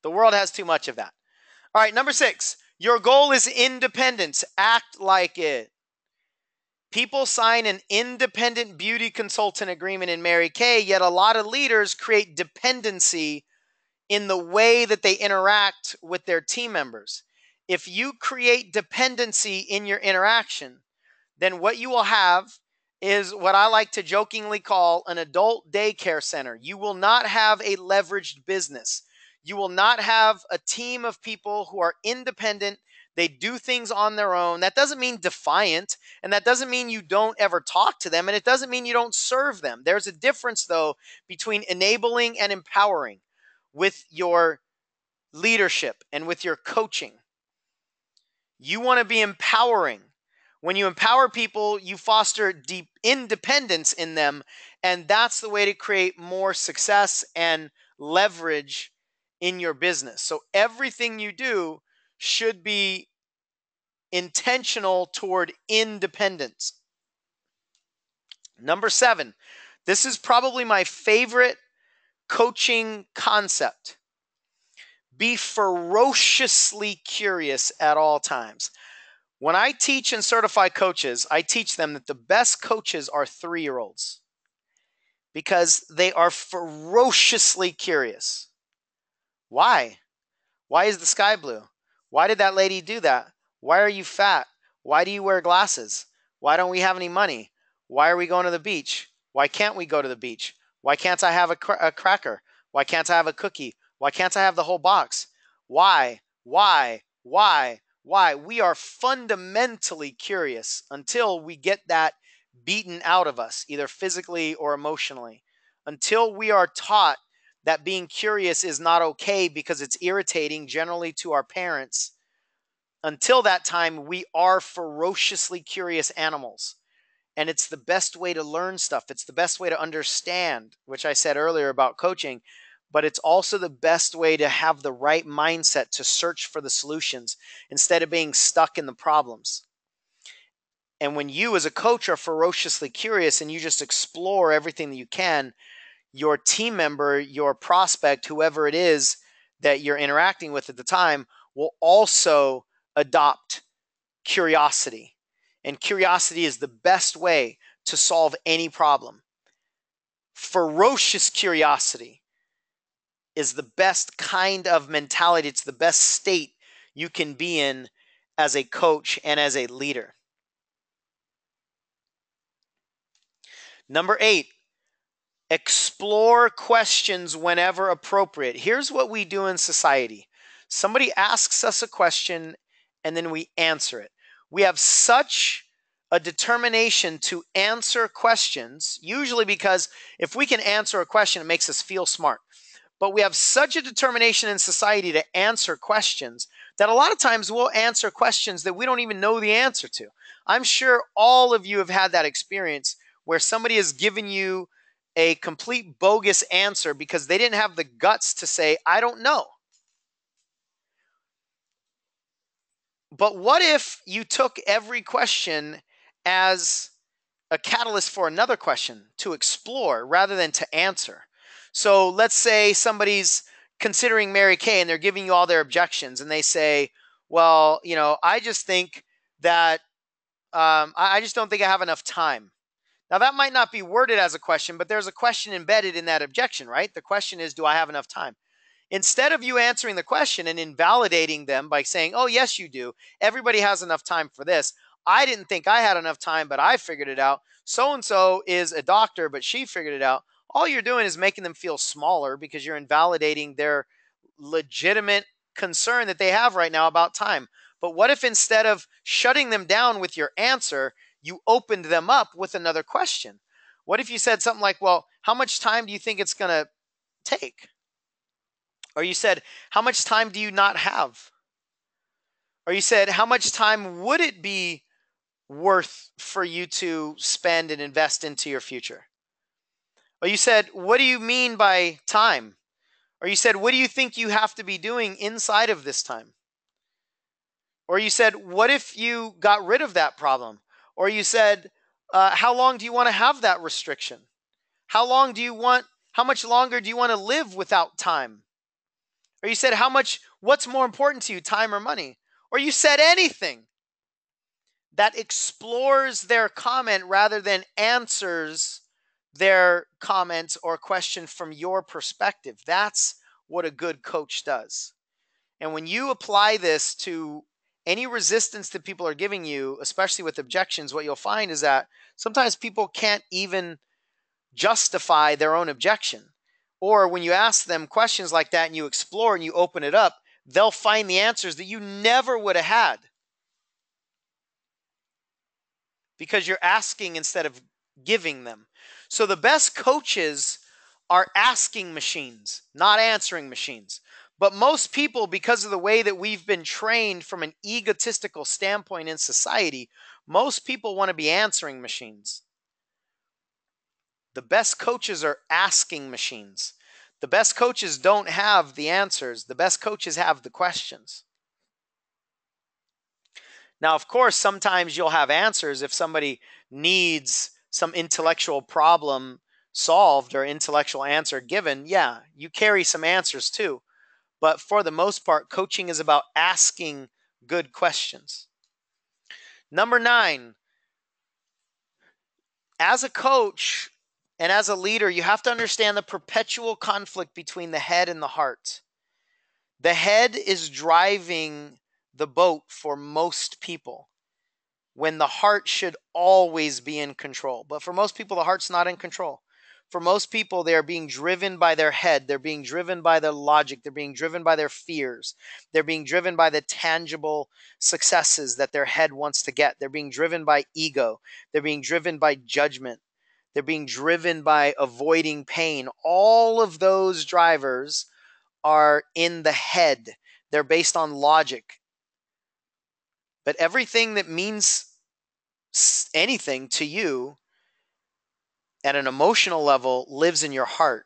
The world has too much of that. All right, number 6. Your goal is independence. Act like it. People sign an independent beauty consultant agreement in Mary Kay, yet a lot of leaders create dependency in the way that they interact with their team members. If you create dependency in your interaction, then what you will have is what I like to jokingly call an adult daycare center. You will not have a leveraged business. You will not have a team of people who are independent. They do things on their own. That doesn't mean defiant, and that doesn't mean you don't ever talk to them, and it doesn't mean you don't serve them. There's a difference, though, between enabling and empowering with your leadership and with your coaching. You want to be empowering. When you empower people, you foster deep independence in them, and that's the way to create more success and leverage in your business. So everything you do should be intentional toward independence. Number 7, this is probably my favorite coaching concept. Be ferociously curious at all times. When I teach and certify coaches, I teach them that the best coaches are 3-year-olds because they are ferociously curious. Why? Why is the sky blue? Why did that lady do that? Why are you fat? Why do you wear glasses? Why don't we have any money? Why are we going to the beach? Why can't we go to the beach? Why can't I have a cracker? Why can't I have a cookie? Why can't I have the whole box? Why? Why? We are fundamentally curious until we get that beaten out of us, either physically or emotionally. Until we are taught that being curious is not okay because it's irritating, generally to our parents. Until that time, we are ferociously curious animals. And it's the best way to learn stuff. It's the best way to understand, which I said earlier about coaching. But it's also the best way to have the right mindset to search for the solutions instead of being stuck in the problems. And when you as a coach are ferociously curious and you just explore everything that you can, your team member, your prospect, whoever it is that you're interacting with at the time, will also adopt curiosity. And curiosity is the best way to solve any problem. Ferocious curiosity is the best kind of mentality. It's the best state you can be in as a coach and as a leader. Number 8, explore questions whenever appropriate. Here's what we do in society. Somebody asks us a question and then we answer it. We have such a determination to answer questions, usually because if we can answer a question, it makes us feel smart. But we have such a determination in society to answer questions that a lot of times we'll answer questions that we don't even know the answer to. I'm sure all of you have had that experience where somebody has given you a complete bogus answer because they didn't have the guts to say, I don't know. But what if you took every question as a catalyst for another question to explore rather than to answer? So let's say somebody's considering Mary Kay and they're giving you all their objections and they say, well, I just think that I just don't think I have enough time. Now, that might not be worded as a question, but there's a question embedded in that objection, right? The question is, do I have enough time? Instead of you answering the question and invalidating them by saying, oh, yes, you do. Everybody has enough time for this. I didn't think I had enough time, but I figured it out. So-and-so is a doctor, but she figured it out. All you're doing is making them feel smaller because you're invalidating their legitimate concern that they have right now about time. But what if instead of shutting them down with your answer, you opened them up with another question? What if you said something like, well, how much time do you think it's going to take? Or you said, how much time do you not have? Or you said, how much time would it be worth for you to spend and invest into your future? Or you said, what do you mean by time? Or you said, what do you think you have to be doing inside of this time? Or you said, what if you got rid of that problem? Or you said, how long do you want to have that restriction? How much longer do you want to live without time? Or you said, what's more important to you, time or money? Or you said anything that explores their comment rather than answers their comments or question from your perspective. That's what a good coach does. And when you apply this to any resistance that people are giving you, especially with objections, what you'll find is that sometimes people can't even justify their own objection. Or when you ask them questions like that and you explore and you open it up, they'll find the answers that you never would have had, because you're asking instead of giving them. So the best coaches are asking machines, not answering machines. But most people, because of the way that we've been trained from an egotistical standpoint in society, most people want to be answering machines. The best coaches are asking machines. The best coaches don't have the answers. The best coaches have the questions. Now, of course, sometimes you'll have answers if somebody needs some intellectual problem solved or intellectual answer given. Yeah, you carry some answers too. But for the most part, coaching is about asking good questions. Number 9, as a coach and as a leader, you have to understand the perpetual conflict between the head and the heart. The head is driving the boat for most people, when the heart should always be in control. But for most people, the heart's not in control. For most people, they are being driven by their head. They're being driven by their logic. They're being driven by their fears. They're being driven by the tangible successes that their head wants to get. They're being driven by ego. They're being driven by judgment. They're being driven by avoiding pain. All of those drivers are in the head. They're based on logic. But everything that means anything to you at an emotional level lives in your heart.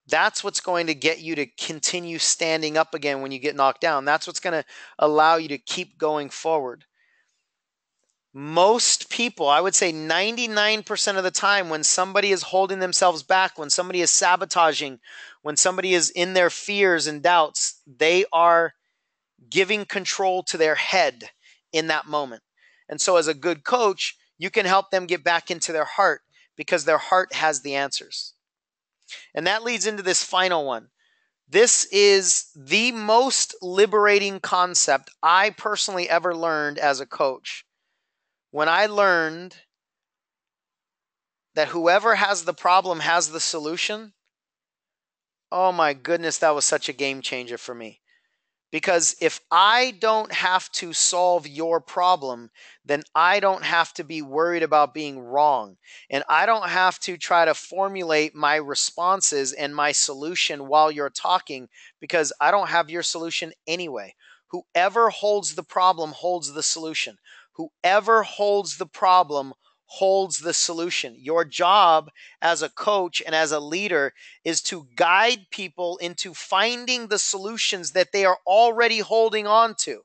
That's what's going to get you to continue standing up again when you get knocked down. That's what's going to allow you to keep going forward. Most people, I would say 99% of the time, when somebody is holding themselves back, when somebody is sabotaging, when somebody is in their fears and doubts, they are giving control to their head in that moment. And so as a good coach, you can help them get back into their heart, because their heart has the answers. And that leads into this final one. This is the most liberating concept I personally ever learned as a coach. When I learned that whoever has the problem has the solution, oh my goodness, that was such a game changer for me. Because if I don't have to solve your problem, then I don't have to be worried about being wrong. And I don't have to try to formulate my responses and my solution while you're talking, because I don't have your solution anyway. Whoever holds the problem holds the solution. Whoever holds the problem holds the solution. Your job as a coach and as a leader is to guide people into finding the solutions that they are already holding on to.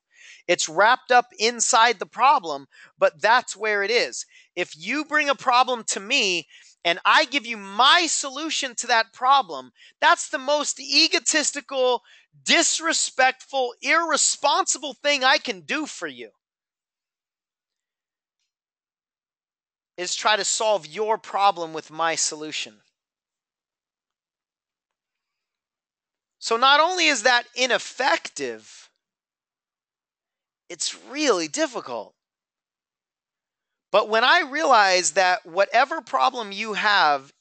It's wrapped up inside the problem, but that's where it is. If you bring a problem to me and I give you my solution to that problem, that's the most egotistical, disrespectful, irresponsible thing I can do for you. Is try to solve your problem with my solution. So not only is that ineffective, it's really difficult. But when I realize that whatever problem you have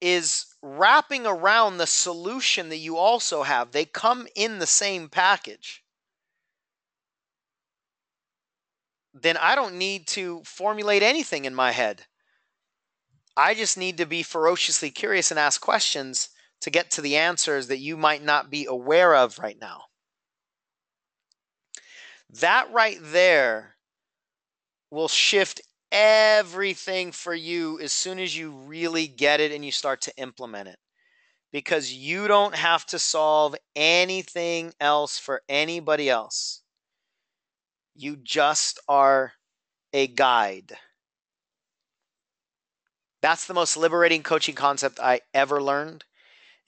is wrapping around the solution that you also have, they come in the same package, then I don't need to formulate anything in my head. I just need to be ferociously curious and ask questions to get to the answers that you might not be aware of right now. That right there will shift everything for you as soon as you really get it and you start to implement it. Because you don't have to solve anything else for anybody else. You just are a guide. That's the most liberating coaching concept I ever learned.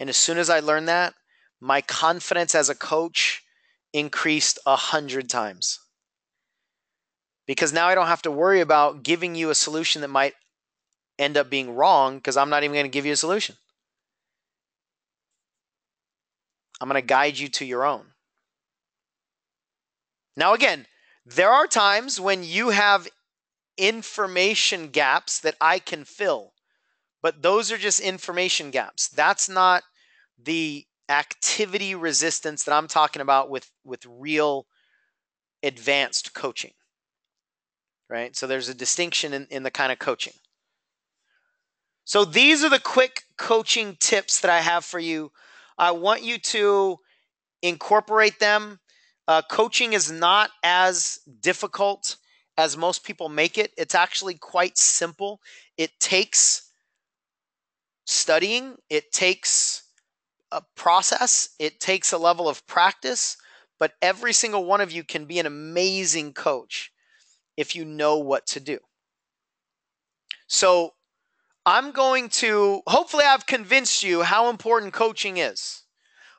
And as soon as I learned that, my confidence as a coach increased 100 times. Because now I don't have to worry about giving you a solution that might end up being wrong, because I'm not even going to give you a solution. I'm going to guide you to your own. Now, again, there are times when you have information gaps that I can fill, but those are just information gaps. That's not the activity resistance that I'm talking about with real advanced coaching, right? So there's a distinction in the kind of coaching. So these are the quick coaching tips that I have for you. I want you to incorporate them. Coaching is not as difficult as most people make it. It's actually quite simple. It takes studying, it takes a process, it takes a level of practice, but every single one of you can be an amazing coach if you know what to do. So I'm going to, hopefully I've convinced you how important coaching is.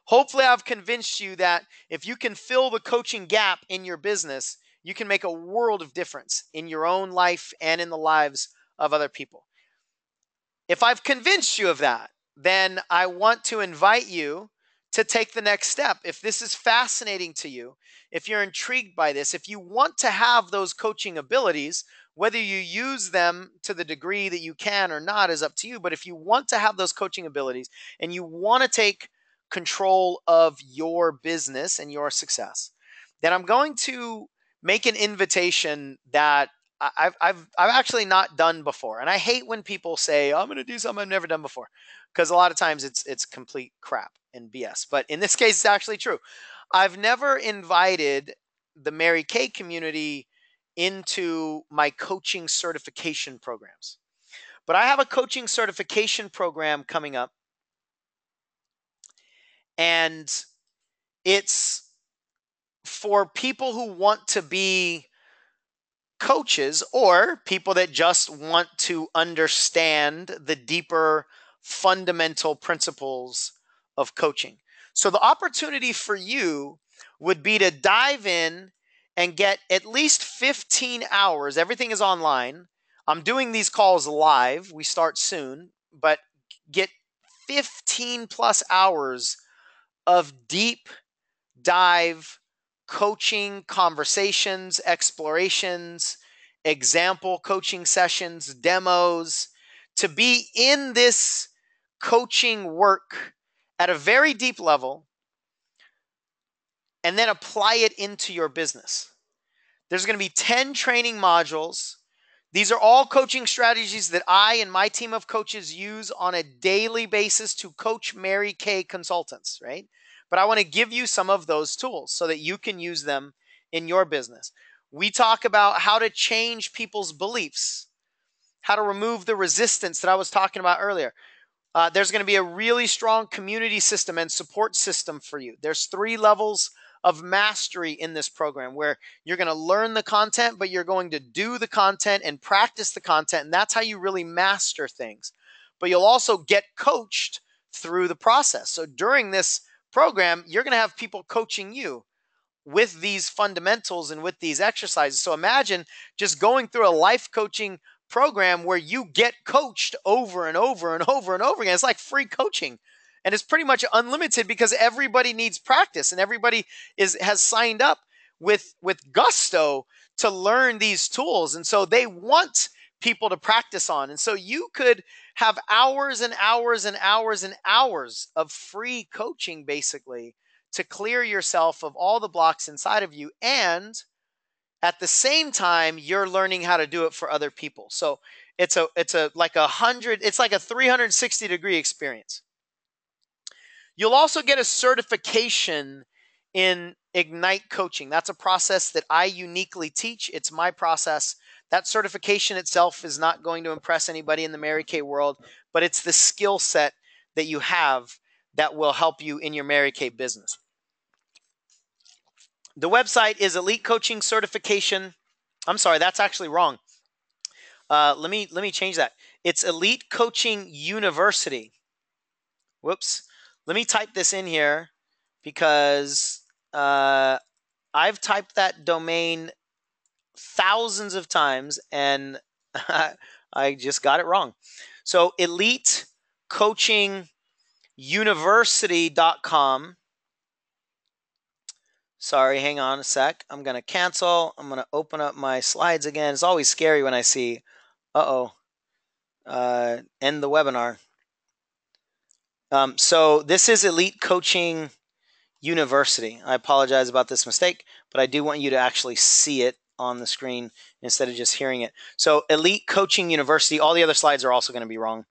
Hopefully I've convinced you that if you can fill the coaching gap in your business, you can make a world of difference in your own life and in the lives of other people. If I've convinced you of that, then I want to invite you to take the next step. If this is fascinating to you, if you're intrigued by this, if you want to have those coaching abilities, whether you use them to the degree that you can or not is up to you. But if you want to have those coaching abilities and you want to take control of your business and your success, then I'm going to make an invitation that I've actually not done before. And I hate when people say, I'm going to do something I've never done before, because a lot of times it's complete crap and BS. But in this case, it's actually true. I've never invited the Mary Kay community into my coaching certification programs. But I have a coaching certification program coming up, and it's for people who want to be coaches or people that just want to understand the deeper fundamental principles of coaching. So the opportunity for you would be to dive in and get at least 15 hours. Everything is online. I'm doing these calls live. We start soon, but get 15 plus hours of deep dive coaching, conversations, explorations, example coaching sessions, demos, to be in this coaching work at a very deep level and then apply it into your business. There's going to be 10 training modules. These are all coaching strategies that I and my team of coaches use on a daily basis to coach Mary Kay consultants, right? But I want to give you some of those tools so that you can use them in your business. We talk about how to change people's beliefs, how to remove the resistance that I was talking about earlier. There's going to be a really strong community system and support system for you. There's 3 levels of mastery in this program where you're going to learn the content, but you're going to do the content and practice the content. And that's how you really master things. But you'll also get coached through the process. So during this program, you're going to have people coaching you with these fundamentals and with these exercises. So imagine just going through a life coaching program where you get coached over and over and over and over again. It's like free coaching. And it's pretty much unlimited because everybody needs practice and everybody has signed up with gusto to learn these tools. And so they want people to practice on. And so you could have hours and hours and hours and hours of free coaching basically to clear yourself of all the blocks inside of you. And at the same time, you're learning how to do it for other people. So it's like a 360-degree experience. You'll also get a certification in Ignite Coaching. That's a process that I uniquely teach. It's my process. That certification itself is not going to impress anybody in the Mary Kay world, but it's the skill set that you have that will help you in your Mary Kay business. The website is Elite Coaching Certification. I'm sorry, that's actually wrong. Let me change that. It's Elite Coaching University. Whoops. Let me type this in here because I've typed that domain thousands of times and I just got it wrong. So elitecoachinguniversity.com. Sorry, hang on a sec. I'm going to cancel. I'm going to open up my slides again. It's always scary when I see, end the webinar. So this is Elite Coaching University. I apologize about this mistake, but I do want you to actually see it on the screen instead of just hearing it. So Elite Coaching University, all the other slides are also going to be wrong.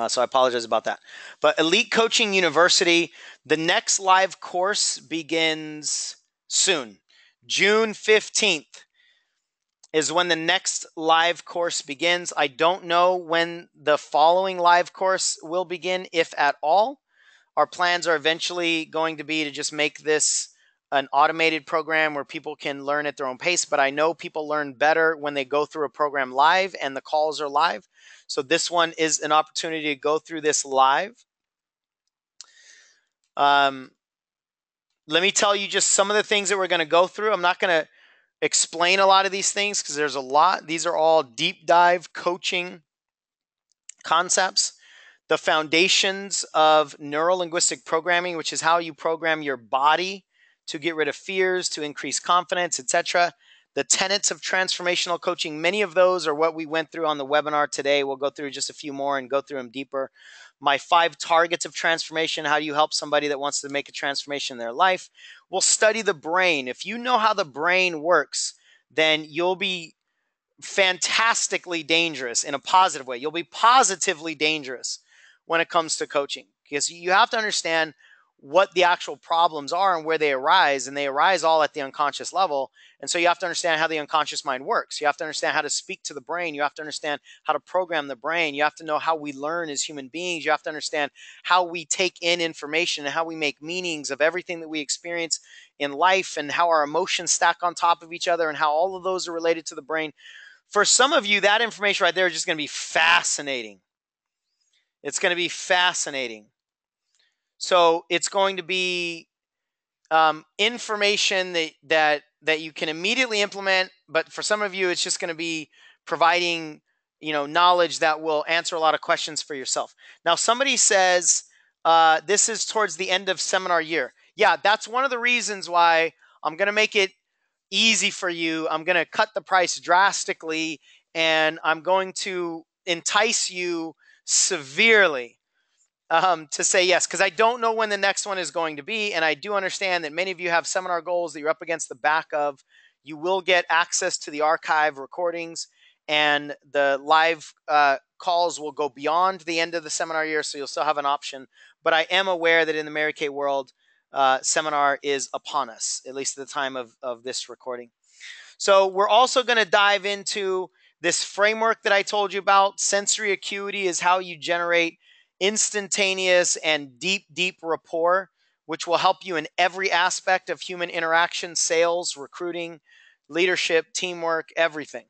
So I apologize about that. But Elite Coaching University, the next live course begins soon. June 15th is when the next live course begins. I don't know when the following live course will begin, if at all. Our plans are eventually going to be to just make this an automated program where people can learn at their own pace. But I know people learn better when they go through a program live and the calls are live. So this one is an opportunity to go through this live. Let me tell you just some of the things that we're going to go through. I'm not going to explain a lot of these things because there's a lot. These are all deep dive coaching concepts. The foundations of neuro-linguistic programming, which is how you program your body to get rid of fears, to increase confidence, etc. The tenets of transformational coaching, many of those are what we went through on the webinar today. We'll go through just a few more and go through them deeper. My 5 targets of transformation, how do you help somebody that wants to make a transformation in their life? We'll study the brain. If you know how the brain works, then you'll be fantastically dangerous in a positive way. You'll be positively dangerous when it comes to coaching because you have to understand what the actual problems are and where they arise, and they arise all at the unconscious level. And so you have to understand how the unconscious mind works. You have to understand how to speak to the brain. You have to understand how to program the brain. You have to know how we learn as human beings. You have to understand how we take in information and how we make meanings of everything that we experience in life, and how our emotions stack on top of each other, and how all of those are related to the brain. For some of you, that information right there is just going to be fascinating. It's going to be fascinating. So it's going to be information that you can immediately implement. But for some of you, it's just going to be providing knowledge that will answer a lot of questions for yourself. Now, somebody says this is towards the end of seminar year. Yeah, that's one of the reasons why I'm going to make it easy for you. I'm going to cut the price drastically, and I'm going to entice you severely to say yes, because I don't know when the next one is going to be. And I do understand that many of you have seminar goals that you're up against the back of. You will get access to the archive recordings, and the live calls will go beyond the end of the seminar year, so you'll still have an option. But I am aware that in the Mary Kay world, seminar is upon us, at least at the time of this recording. So we're also going to dive into this framework that I told you about. Sensory acuity is how you generate instantaneous and deep rapport, which will help you in every aspect of human interaction, sales, recruiting, leadership, teamwork, everything.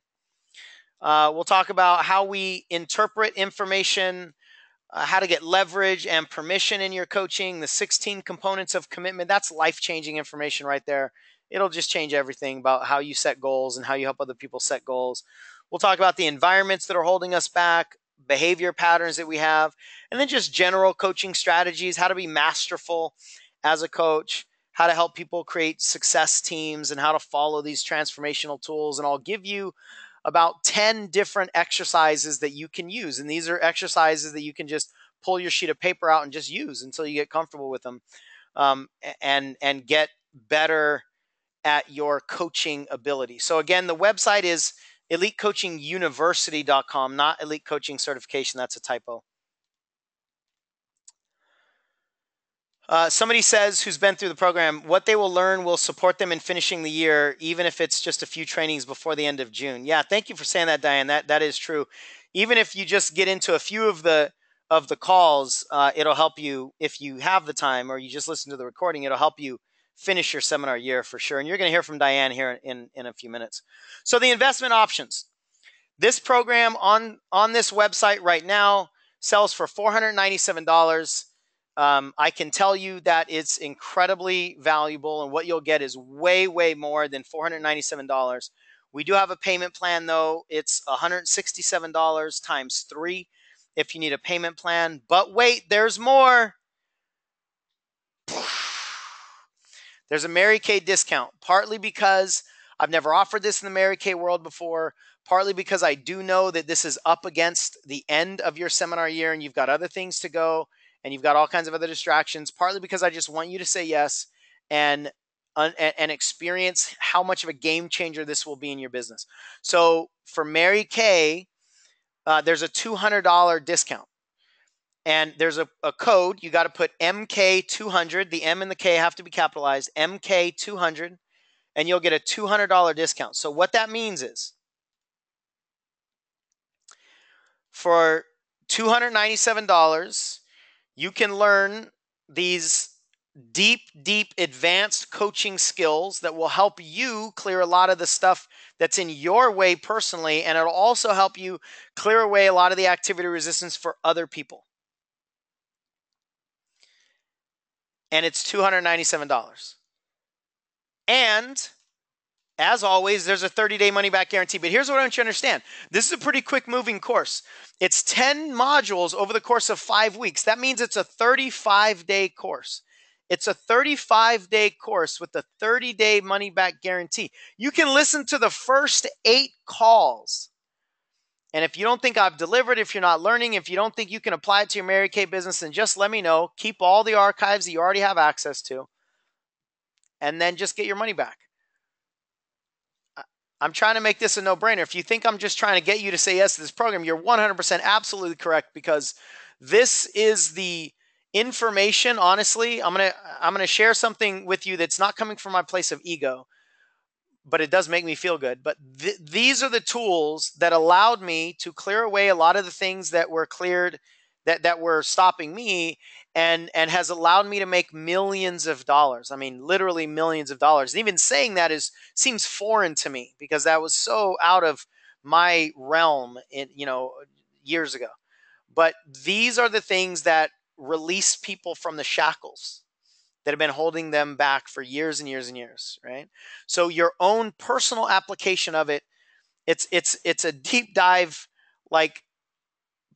We'll talk about how we interpret information, how to get leverage and permission in your coaching, the 16 components of commitment. That's life-changing information right there. It'll just change everything about how you set goals and how you help other people set goals. We'll talk about the environments that are holding us back, behavior patterns that we have, and then just general coaching strategies, how to be masterful as a coach, how to help people create success teams, and how to follow these transformational tools. And I'll give you about 10 different exercises that you can use. And these are exercises that you can just pull your sheet of paper out and just use until you get comfortable with them, and get better at your coaching ability. So again, the website is elitecoachinguniversity.com, not Elite Coaching Certification. That's a typo. Somebody says who's been through the program, what they will learn will support them in finishing the year, even if it's just a few trainings before the end of June. Yeah, thank you for saying that, Diane. That is true. Even if you just get into a few of the calls, it'll help you if you have the time, or you just listen to the recording. It'll help you finish your seminar year for sure. And you're going to hear from Diane here in a few minutes. So the investment options. This program on this website right now sells for $497. I can tell you that it's incredibly valuable, and what you'll get is way, way more than $497. We do have a payment plan, though. It's $167 times 3 if you need a payment plan. But wait, there's more. There's a Mary Kay discount, partly because I've never offered this in the Mary Kay world before, partly because I do know that this is up against the end of your seminar year and you've got other things to go and you've got all kinds of other distractions, partly because I just want you to say yes and experience how much of a game changer this will be in your business. So for Mary Kay, there's a $200 discount. And there's a code. You got to put MK200. The M and the K have to be capitalized. MK200. And you'll get a $200 discount. So what that means is for $297, you can learn these deep, deep advanced coaching skills that will help you clear a lot of the stuff that's in your way personally. And it'll also help you clear away a lot of the activity resistance for other people. And it's $297. And as always, there's a 30-day money-back guarantee. But here's what I want you to understand. This is a pretty quick-moving course. It's 10 modules over the course of 5 weeks. That means it's a 35-day course. It's a 35-day course with a 30-day money-back guarantee. You can listen to the first 8 calls. And if you don't think I've delivered, if you're not learning, if you don't think you can apply it to your Mary Kay business, then just let me know. Keep all the archives that you already have access to. And then just get your money back. I'm trying to make this a no-brainer. If you think I'm just trying to get you to say yes to this program, you're 100% absolutely correct, because this is the information. Honestly, I'm gonna share something with you that's not coming from my place of ego, but it does make me feel good. But these are the tools that allowed me to clear away a lot of the things that were cleared, that were stopping me, and has allowed me to make millions of dollars. I mean, literally millions of dollars. And even saying that seems foreign to me, because that was so out of my realm years ago. But these are the things that release people from the shackles that have been holding them back for years and years and years, right? So your own personal application of it, it's a deep dive, like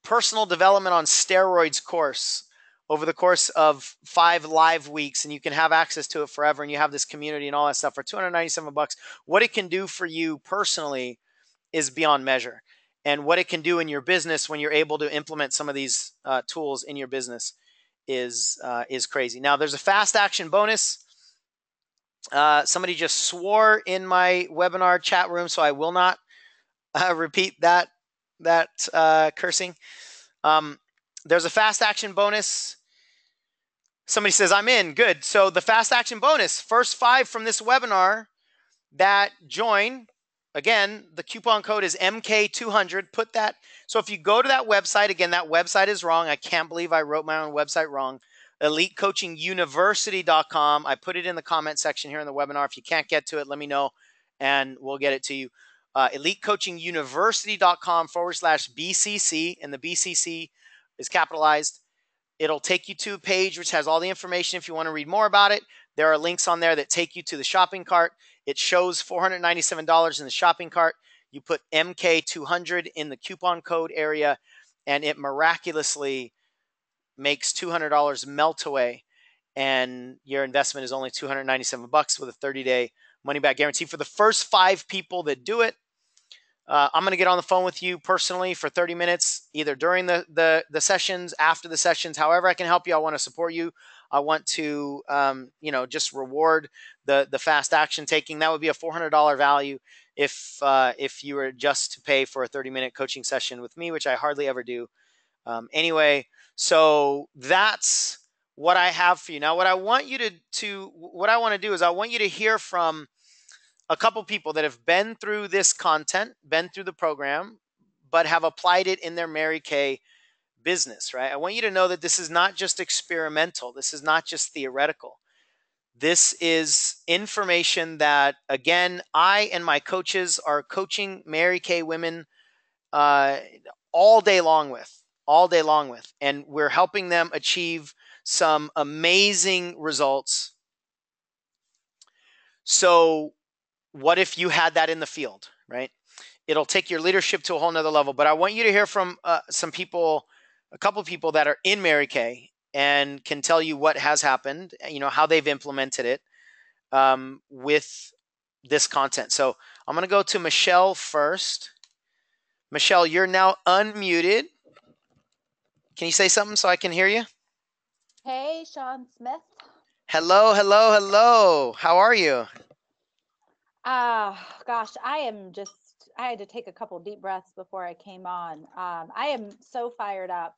personal development on steroids course over the course of 5 live weeks, and you can have access to it forever, and you have this community and all that stuff for $297. What it can do for you personally is beyond measure. And what it can do in your business when you're able to implement some of these tools in your business is crazy. Now, there's a fast action bonus. Somebody just swore in my webinar chat room, so I will not repeat that cursing. There's a fast action bonus. Somebody says, I'm in. Good. So the fast action bonus, first 5 from this webinar that join, again, the coupon code is MK200. Put that. So if you go to that website, again, that website is wrong. I can't believe I wrote my own website wrong. EliteCoachingUniversity.com. I put it in the comment section here in the webinar. If you can't get to it, let me know and we'll get it to you. EliteCoachingUniversity.com/BCC, and the BCC is capitalized. It'll take you to a page which has all the information if you want to read more about it. There are links on there that take you to the shopping cart. It shows $497 in the shopping cart. You put MK200 in the coupon code area, and it miraculously makes $200 melt away, and your investment is only $297 with a 30-day money-back guarantee for the first 5 people that do it. I'm going to get on the phone with you personally for 30 minutes, either during the sessions, after the sessions, however I can help you. I want to support you. I want to, just reward the fast action taking. That would be a $400 value if you were just to pay for a 30-minute coaching session with me, which I hardly ever do. Anyway, so that's what I have for you. Now, what I want you to what I want to do is I want you to hear from a couple people that have been through this content, been through the program, but have applied it in their Mary Kay business, right? I want you to know that this is not just experimental. This is not just theoretical. This is information that, again, I and my coaches are coaching Mary Kay women uh, all day long with, all day long with, and we're helping them achieve some amazing results. So, what if you had that in the field, right? It'll take your leadership to a whole nother level. But I want you to hear from some people, a couple of people that are in Mary Kay and can tell you what has happened, how they've implemented it with this content. So I'm going to go to Michelle first. Michelle, you're now unmuted. Can you say something so I can hear you?
Hey, Sean Smith.
Hello, hello, hello. How are you?
Gosh, I had to take a couple deep breaths before I came on. I am so fired up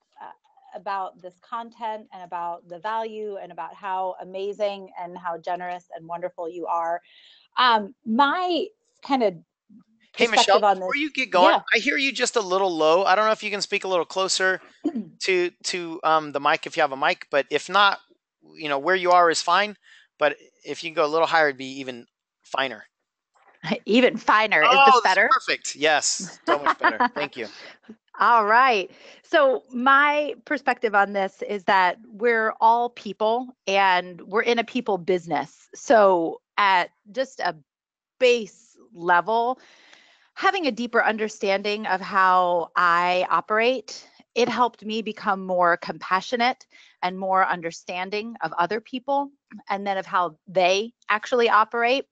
about this content and about the value and about how amazing and how generous and wonderful you are. My kind of
Hey, Michelle,
perspective on
before
this,
you get going,
yeah.
I hear you just a little low. I don't know if you can speak a little closer to the mic if you have a mic, but if not, where you are is fine. But if you can go a little higher, it'd be even finer.
Even finer. Is this
Oh, that's
better?
perfect. Yes, so much better. Thank you.
All right. So, my perspective on this is that we're all people and we're in a people business. So, at just a base level, having a deeper understanding of how I operate, it helped me become more compassionate and more understanding of other people and then of how they actually operate.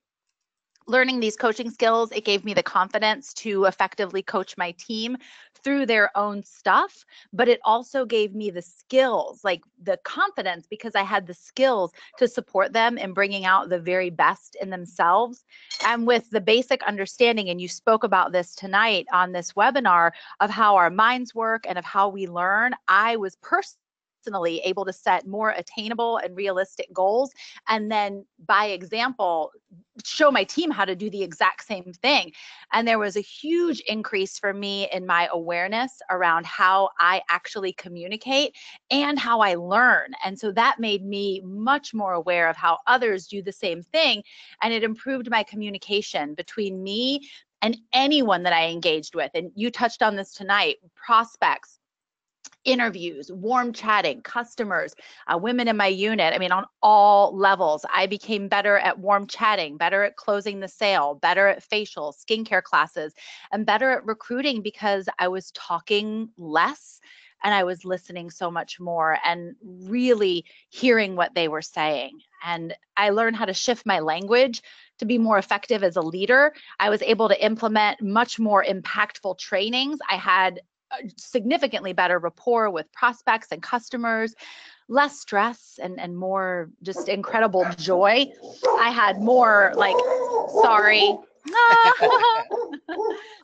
Learning these coaching skills, it gave me the confidence to effectively coach my team through their own stuff, but it also gave me the skills, like the confidence, because I had the skills to support them in bringing out the very best in themselves. And with the basic understanding, and you spoke about this tonight on this webinar, of how our minds work and of how we learn, I was personally able to set more attainable and realistic goals, and then by example show my team how to do the exact same thing. And there was a huge increase for me in my awareness around how I actually communicate and how I learn. And so that made me much more aware of how others do the same thing. And it improved my communication between me and anyone that I engaged with. And you touched on this tonight: prospects, interviews, warm chatting, customers, women in my unit. I mean, on all levels, I became better at warm chatting, better at closing the sale, better at facial, skincare classes, and better at recruiting because I was talking less and I was listening so much more and really hearing what they were saying. And I learned how to shift my language to be more effective as a leader. I was able to implement much more impactful trainings. I had significantly better rapport with prospects and customers, less stress and more just incredible joy. I had more like, sorry.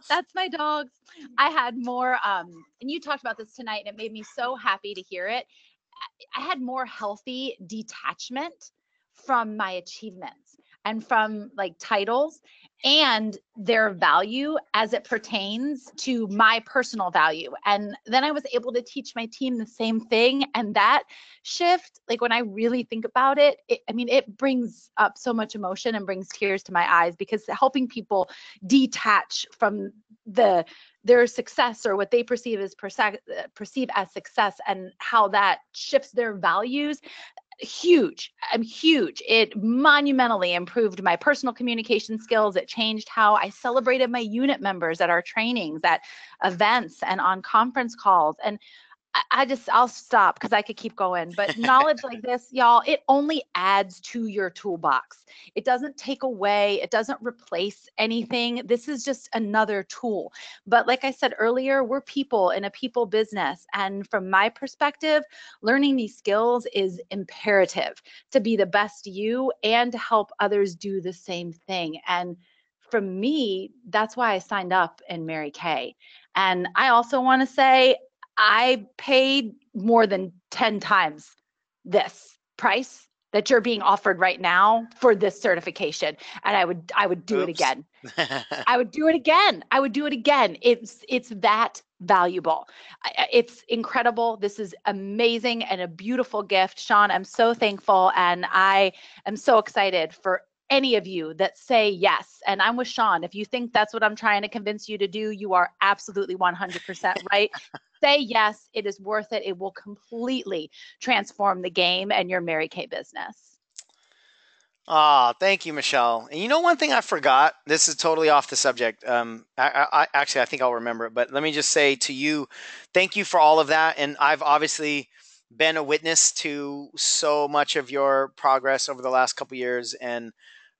That's my dogs. I had more, and you talked about this tonight, and it made me so happy to hear it. I had more healthy detachment from my achievements and from like titles and their value as it pertains to my personal value. And then I was able to teach my team the same thing. And that shift, like when I really think about it, I mean, it brings up so much emotion and brings tears to my eyes, because helping people detach from their success or what they perceive as success and how that shifts their values, huge. I'm huge. It monumentally improved my personal communication skills. It changed how I celebrated my unit members at our trainings, at events, and on conference calls. And I'll stop because I could keep going. But knowledge like this, y'all, it only adds to your toolbox. It doesn't take away, it doesn't replace anything. This is just another tool. But like I said earlier, we're people in a people business. And from my perspective, learning these skills is imperative to be the best you and to help others do the same thing. And for me, that's why I signed up in Mary Kay. And I also want to say, I paid more than 10 times this price that you're being offered right now for this certification. And I would do it
Oops.
again. I would do it again. I would do it again. It's that valuable. It's incredible. This is amazing and a beautiful gift. Sean, I'm so thankful, and I am so excited for any of you that say yes. And I'm with Sean. If you think that's what I'm trying to convince you to do, you are absolutely 100% right. Say yes. It is worth it. It will completely transform the game and your Mary Kay business.
Ah, thank you, Michelle. And you know, one thing I forgot. This is totally off the subject. Actually, I think I'll remember it. But let me just say to you, thank you for all of that. And I've obviously been a witness to so much of your progress over the last couple years, and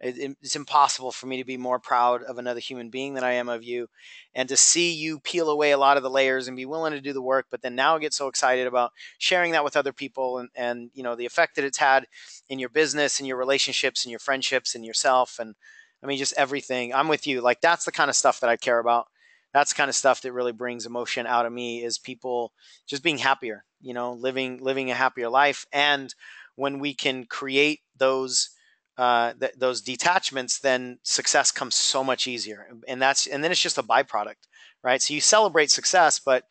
it's impossible for me to be more proud of another human being than I am of you, and to see you peel away a lot of the layers and be willing to do the work. But then now I get so excited about sharing that with other people, and you know, the effect that it's had in your business and your relationships and your friendships and yourself. And I mean, just everything. I'm with you. Like, that's the kind of stuff that I care about. That's the kind of stuff that really brings emotion out of me, is people just being happier, you know, living a happier life. And when we can create those detachments, then success comes so much easier. And then it's just a byproduct, right? So you celebrate success, but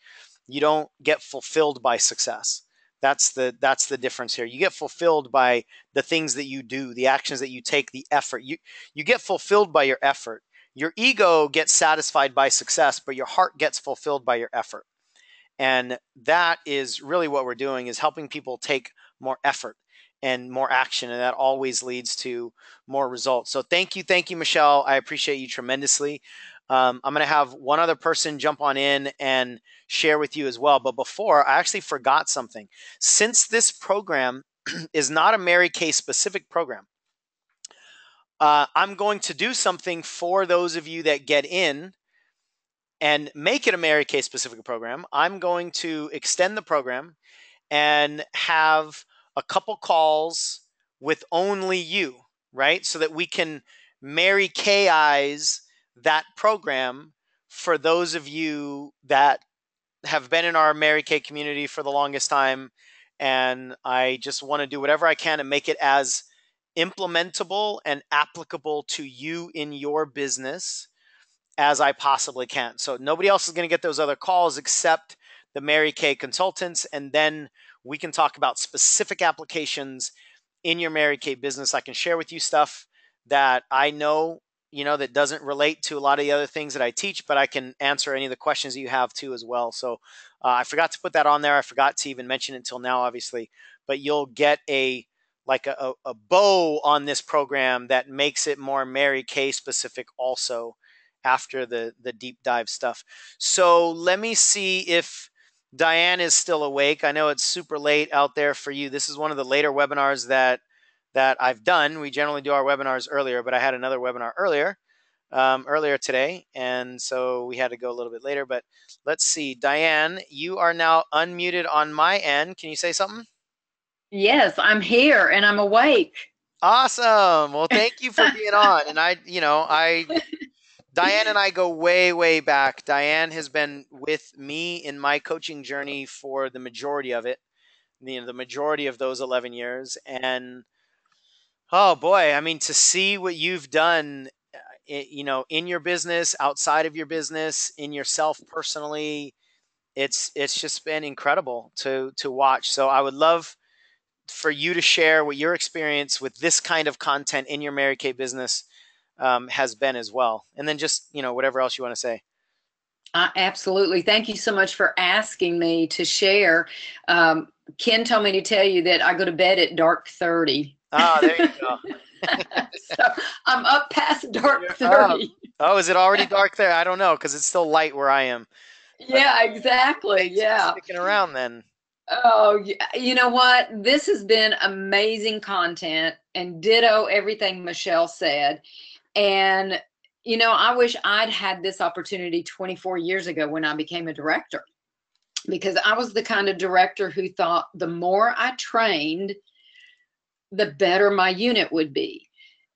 you don't get fulfilled by success. That's the difference here. You get fulfilled by the things that you do, the actions that you take, the effort. You get fulfilled by your effort. Your ego gets satisfied by success, but your heart gets fulfilled by your effort. And that is really what we're doing, is helping people take more effort and more action. And that always leads to more results. So thank you, Michelle. I appreciate you tremendously. I'm going to have one other person jump on in and share with you as well. But before, I actually forgot something. Since this program is not a Mary Kay specific program, I'm going to do something for those of you that get in and make it a Mary Kay specific program. I'm going to extend the program and have a couple calls with only you, right? So that we can Mary Kayize that program for those of you that have been in our Mary Kay community for the longest time. And I just want to do whatever I can to make it as implementable and applicable to you in your business as I possibly can. So nobody else is going to get those other calls except the Mary Kay consultants. And then we can talk about specific applications in your Mary Kay business. I can share with you stuff that I know, you know, that doesn't relate to a lot of the other things that I teach, but I can answer any of the questions that you have too as well. So I forgot to put that on there. I forgot to even mention it until now, obviously, but you'll get a bow on this program that makes it more Mary Kay specific also after the deep dive stuff. So let me see if Diane is still awake. I know it's super late out there for you. This is one of the later webinars that I've done. We generally do our webinars earlier, but I had another webinar earlier today, and so we had to go a little bit later. But let's see, Diane, you are now unmuted on my end. Can you say something?
Yes, I'm here and I'm awake.
Awesome. Well, thank you for being on. And Diane and I go way, way back. Diane has been with me in my coaching journey for the majority of it, the majority of those 11 years. And oh boy, I mean, to see what you've done, in your business, outside of your business, in yourself personally, it's just been incredible to watch. So I would love for you to share what your experience with this kind of content in your Mary Kay business has been as well. And then just, whatever else you want to say.
Absolutely. Thank you so much for asking me to share. Ken told me to tell you that I go to bed at dark 30.
Oh, there you go.
So I'm up past dark 30.
Oh, is it already dark there? I don't know, because it's still light where I am.
Yeah, exactly. Yeah.
Sticking around then.
Oh, you know what? This has been amazing content, and ditto everything Michelle said. And, I wish I'd had this opportunity 24 years ago when I became a director, because I was the kind of director who thought the more I trained, the better my unit would be.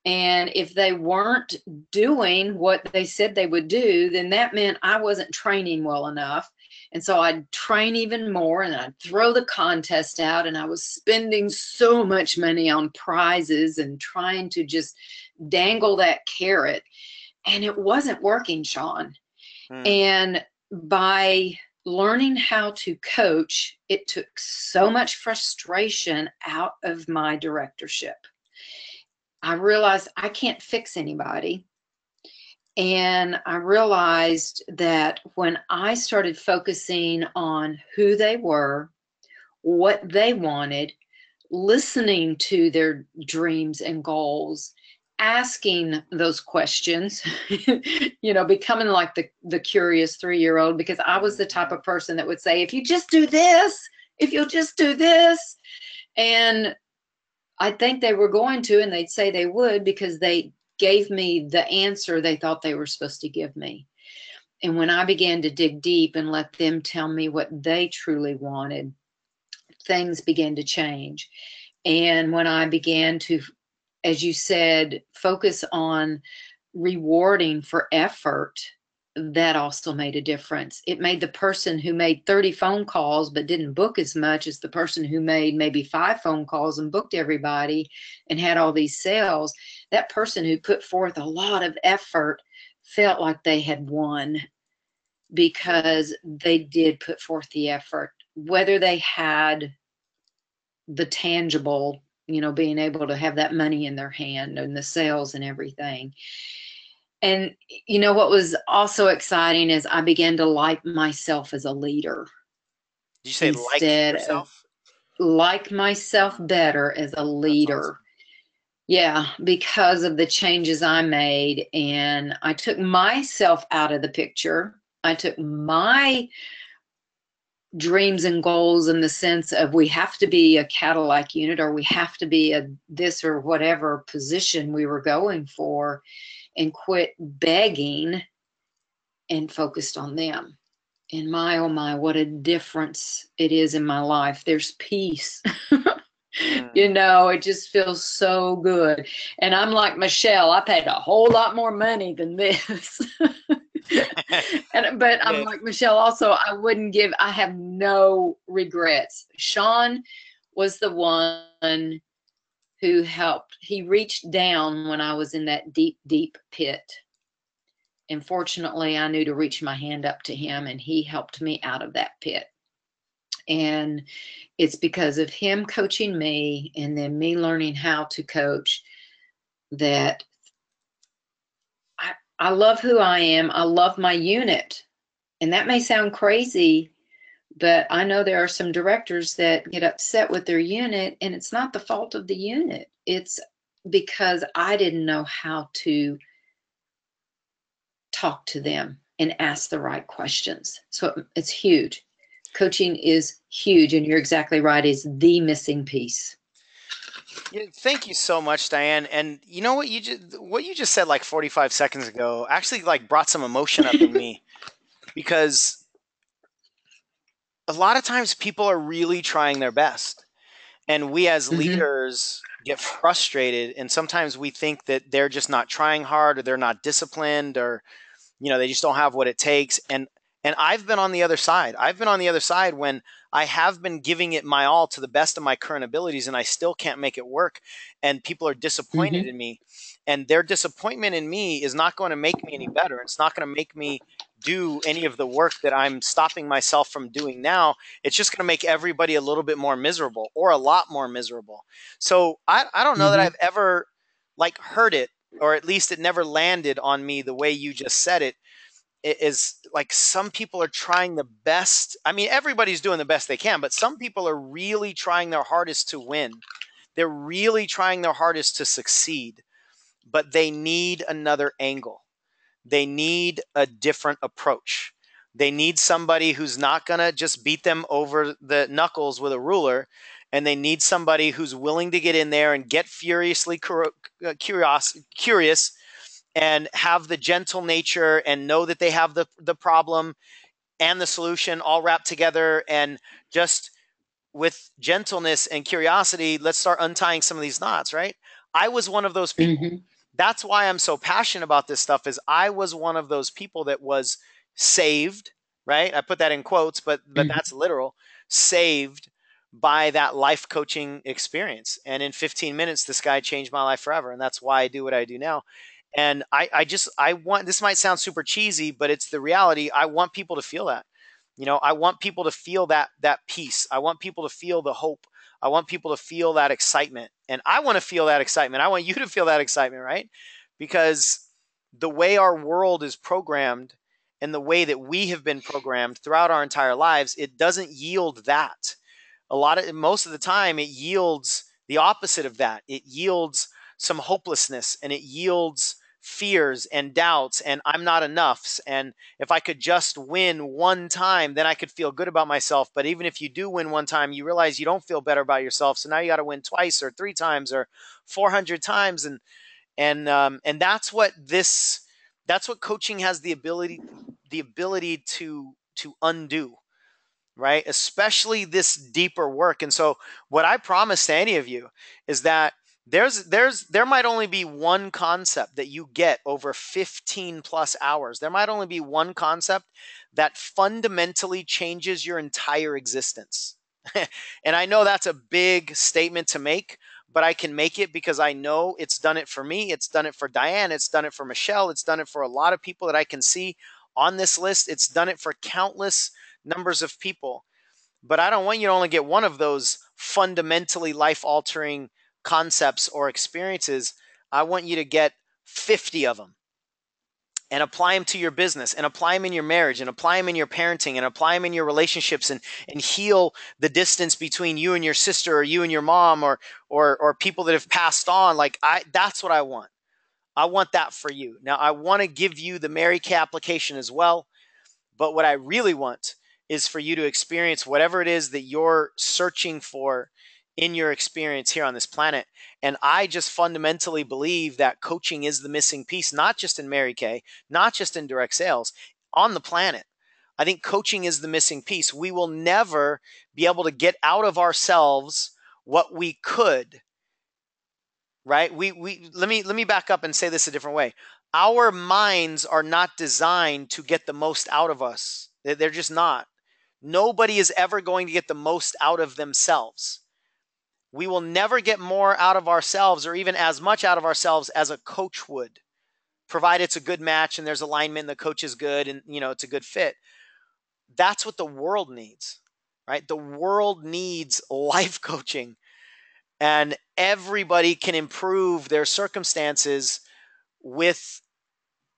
And if they weren't doing what they said they would do, then that meant I wasn't training well enough. And so I'd train even more, and I'd throw the contest out, and I was spending so much money on prizes and trying to just dangle that carrot. And it wasn't working, Sean.
Mm.
And by learning how to coach, it took so much frustration out of my directorship. I realized I can't fix anybody. And I realized that when I started focusing on who they were, what they wanted, listening to their dreams and goals, asking those questions, becoming like the curious 3-year-old, because I was the type of person that would say, if you just do this, if you'll just do this. And I think they were going to, and they'd say they would, because they gave me the answer they thought they were supposed to give me. And when I began to dig deep and let them tell me what they truly wanted, things began to change. And when I began to, as you said, focus on rewarding for effort, that also made a difference. It made the person who made 30 phone calls but didn't book as much as the person who made maybe 5 phone calls and booked everybody and had all these sales. That person who put forth a lot of effort felt like they had won, because they did put forth the effort, whether they had the tangible, being able to have that money in their hand and the sales and everything. And what was also exciting is I began to like myself as a leader,
Did you say like
instead of
yourself?
like myself better as a
That's awesome.
leader. Yeah, because of the changes I made, and I took myself out of the picture. I took my dreams and goals in the sense of, we have to be a Cadillac unit, or we have to be a this or whatever position we were going for, and quit begging and focused on them. And my, oh my, what a difference it is in my life. There's peace.
Mm.
It just feels so good. And I'm like, Michelle, I paid a whole lot more money than this. But I'm
Good.
like, Michelle, also, I have no regrets. Sean was the one who helped. He reached down when I was in that deep, deep pit. And fortunately, I knew to reach my hand up to him, and he helped me out of that pit. And it's because of him coaching me, and then me learning how to coach, that I love who I am. I love my unit. And that may sound crazy, but I know there are some directors that get upset with their unit, and it's not the fault of the unit. It's because I didn't know how to talk to them and ask the right questions. So it's huge. Coaching is huge, and you're exactly right, is the missing piece.
Yeah, thank you so much, Diane. And you know what you just said like 45 seconds ago actually like brought some emotion up in me, because a lot of times people are really trying their best, and we as
Mm-hmm.
leaders get frustrated, and sometimes we think that they're just not trying hard, or they're not disciplined, or they just don't have what it takes. And I've been on the other side. I've been on the other side when I have been giving it my all to the best of my current abilities, and I still can't make it work, and people are disappointed
Mm-hmm.
in me, and their disappointment in me is not going to make me any better. It's not going to make me do any of the work that I'm stopping myself from doing now. It's just going to make everybody a little bit more miserable, or a lot more miserable. So I don't know that
Mm-hmm.
I've ever like heard it, or at least it never landed on me the way you just said it. It is like, some people are trying the best. I mean, everybody's doing the best they can, but some people are really trying their hardest to win. They're really trying their hardest to succeed, but they need another angle. They need a different approach. They need somebody who's not going to just beat them over the knuckles with a ruler. And they need somebody who's willing to get in there and get furiously curious, and have the gentle nature, and know that they have the problem and the solution all wrapped together. And just with gentleness and curiosity, let's start untying some of these knots, right? I was one of those people.
Mm-hmm.
That's why I'm so passionate about this stuff, is I was one of those people that was saved, right? I put that in quotes, but
Mhm.
that's literal, saved by that life coaching experience. And in 15 minutes, this guy changed my life forever. And that's why I do what I do now. And I want, this might sound super cheesy, but it's the reality. I want people to feel that. I want people to feel that peace. I want people to feel the hope. I want people to feel that excitement. And I want to feel that excitement. I want you to feel that excitement, right? Because the way our world is programmed and the way that we have been programmed throughout our entire lives, it doesn't yield that. Most of the time, it yields the opposite of that. It yields some hopelessness, and it yields fears and doubts and I'm not enoughs. And if I could just win one time, then I could feel good about myself. But even if you do win one time, you realize you don't feel better about yourself. So now you got to win twice or three times or 400 times. And that's what coaching has the ability to undo, right? Especially this deeper work. And so what I promise to any of you is that there might only be one concept that you get over 15 plus hours. There might only be one concept that fundamentally changes your entire existence. And I know that's a big statement to make, but I can make it because I know it's done it for me. It's done it for Diane. It's done it for Michelle. It's done it for a lot of people that I can see on this list. It's done it for countless numbers of people. But I don't want you to only get one of those fundamentally life altering concepts or experiences. I want you to get 50 of them and apply them to your business and apply them in your marriage and apply them in your parenting and apply them in your relationships and heal the distance between you and your sister or you and your mom or people that have passed on. That's what I want. I want that for you. Now I want to give you the Mary Kay application as well. But what I really want is for you to experience whatever it is that you're searching for in your experience here on this planet. And I just fundamentally believe that coaching is the missing piece, not just in Mary Kay, not just in direct sales, on the planet. I think coaching is the missing piece. We will never be able to get out of ourselves what we could, right? Let me back up and say this a different way. Our minds are not designed to get the most out of us. They're just not. Nobody is ever going to get the most out of themselves. We will never get more out of ourselves or even as much out of ourselves as a coach would, provided it's a good match and there's alignment and the coach is good and it's a good fit. That's what the world needs, right? The world needs life coaching, and everybody can improve their circumstances with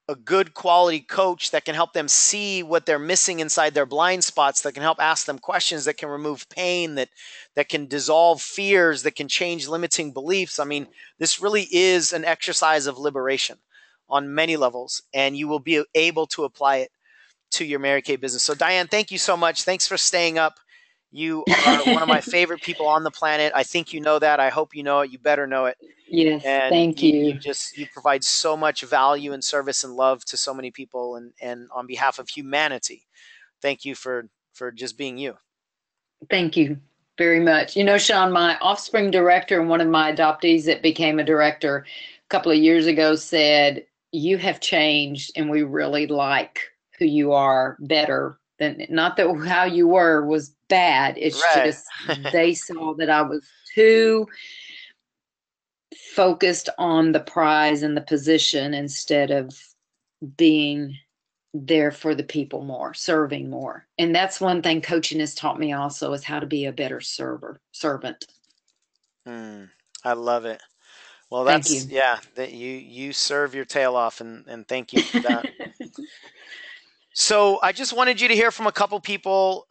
a good quality coach that can help them see what they're missing inside their blind spots, that can help ask them questions, that can remove pain, that can dissolve fears, that can change limiting beliefs. I mean, this really is an exercise of liberation on many levels, and you will be able to apply it to your Mary Kay business. So Diane, thank you so much. Thanks for staying up. You are one of my favorite people on the planet. I think you know that. I hope you know it. You better know it.
Yes,
And
thank
you
you.
just you provide so much value and service and love to so many people, and on behalf of humanity, thank you for just being you.
Thank you very much. You know, Sean, my offspring director and one of my adoptees that became a director a couple of years ago said, "You have changed, and we really like who you are better than not that how you were was bad. It's
Right.
just they saw that I was too focused on the prize and the position instead of being there for the people more, serving more." And that's one thing coaching has taught me also is how to be a better servant.
I love it. Well,
Thank
that's
you.
yeah, that you serve your tail off, and thank you for that. So I just wanted you to hear from a couple people.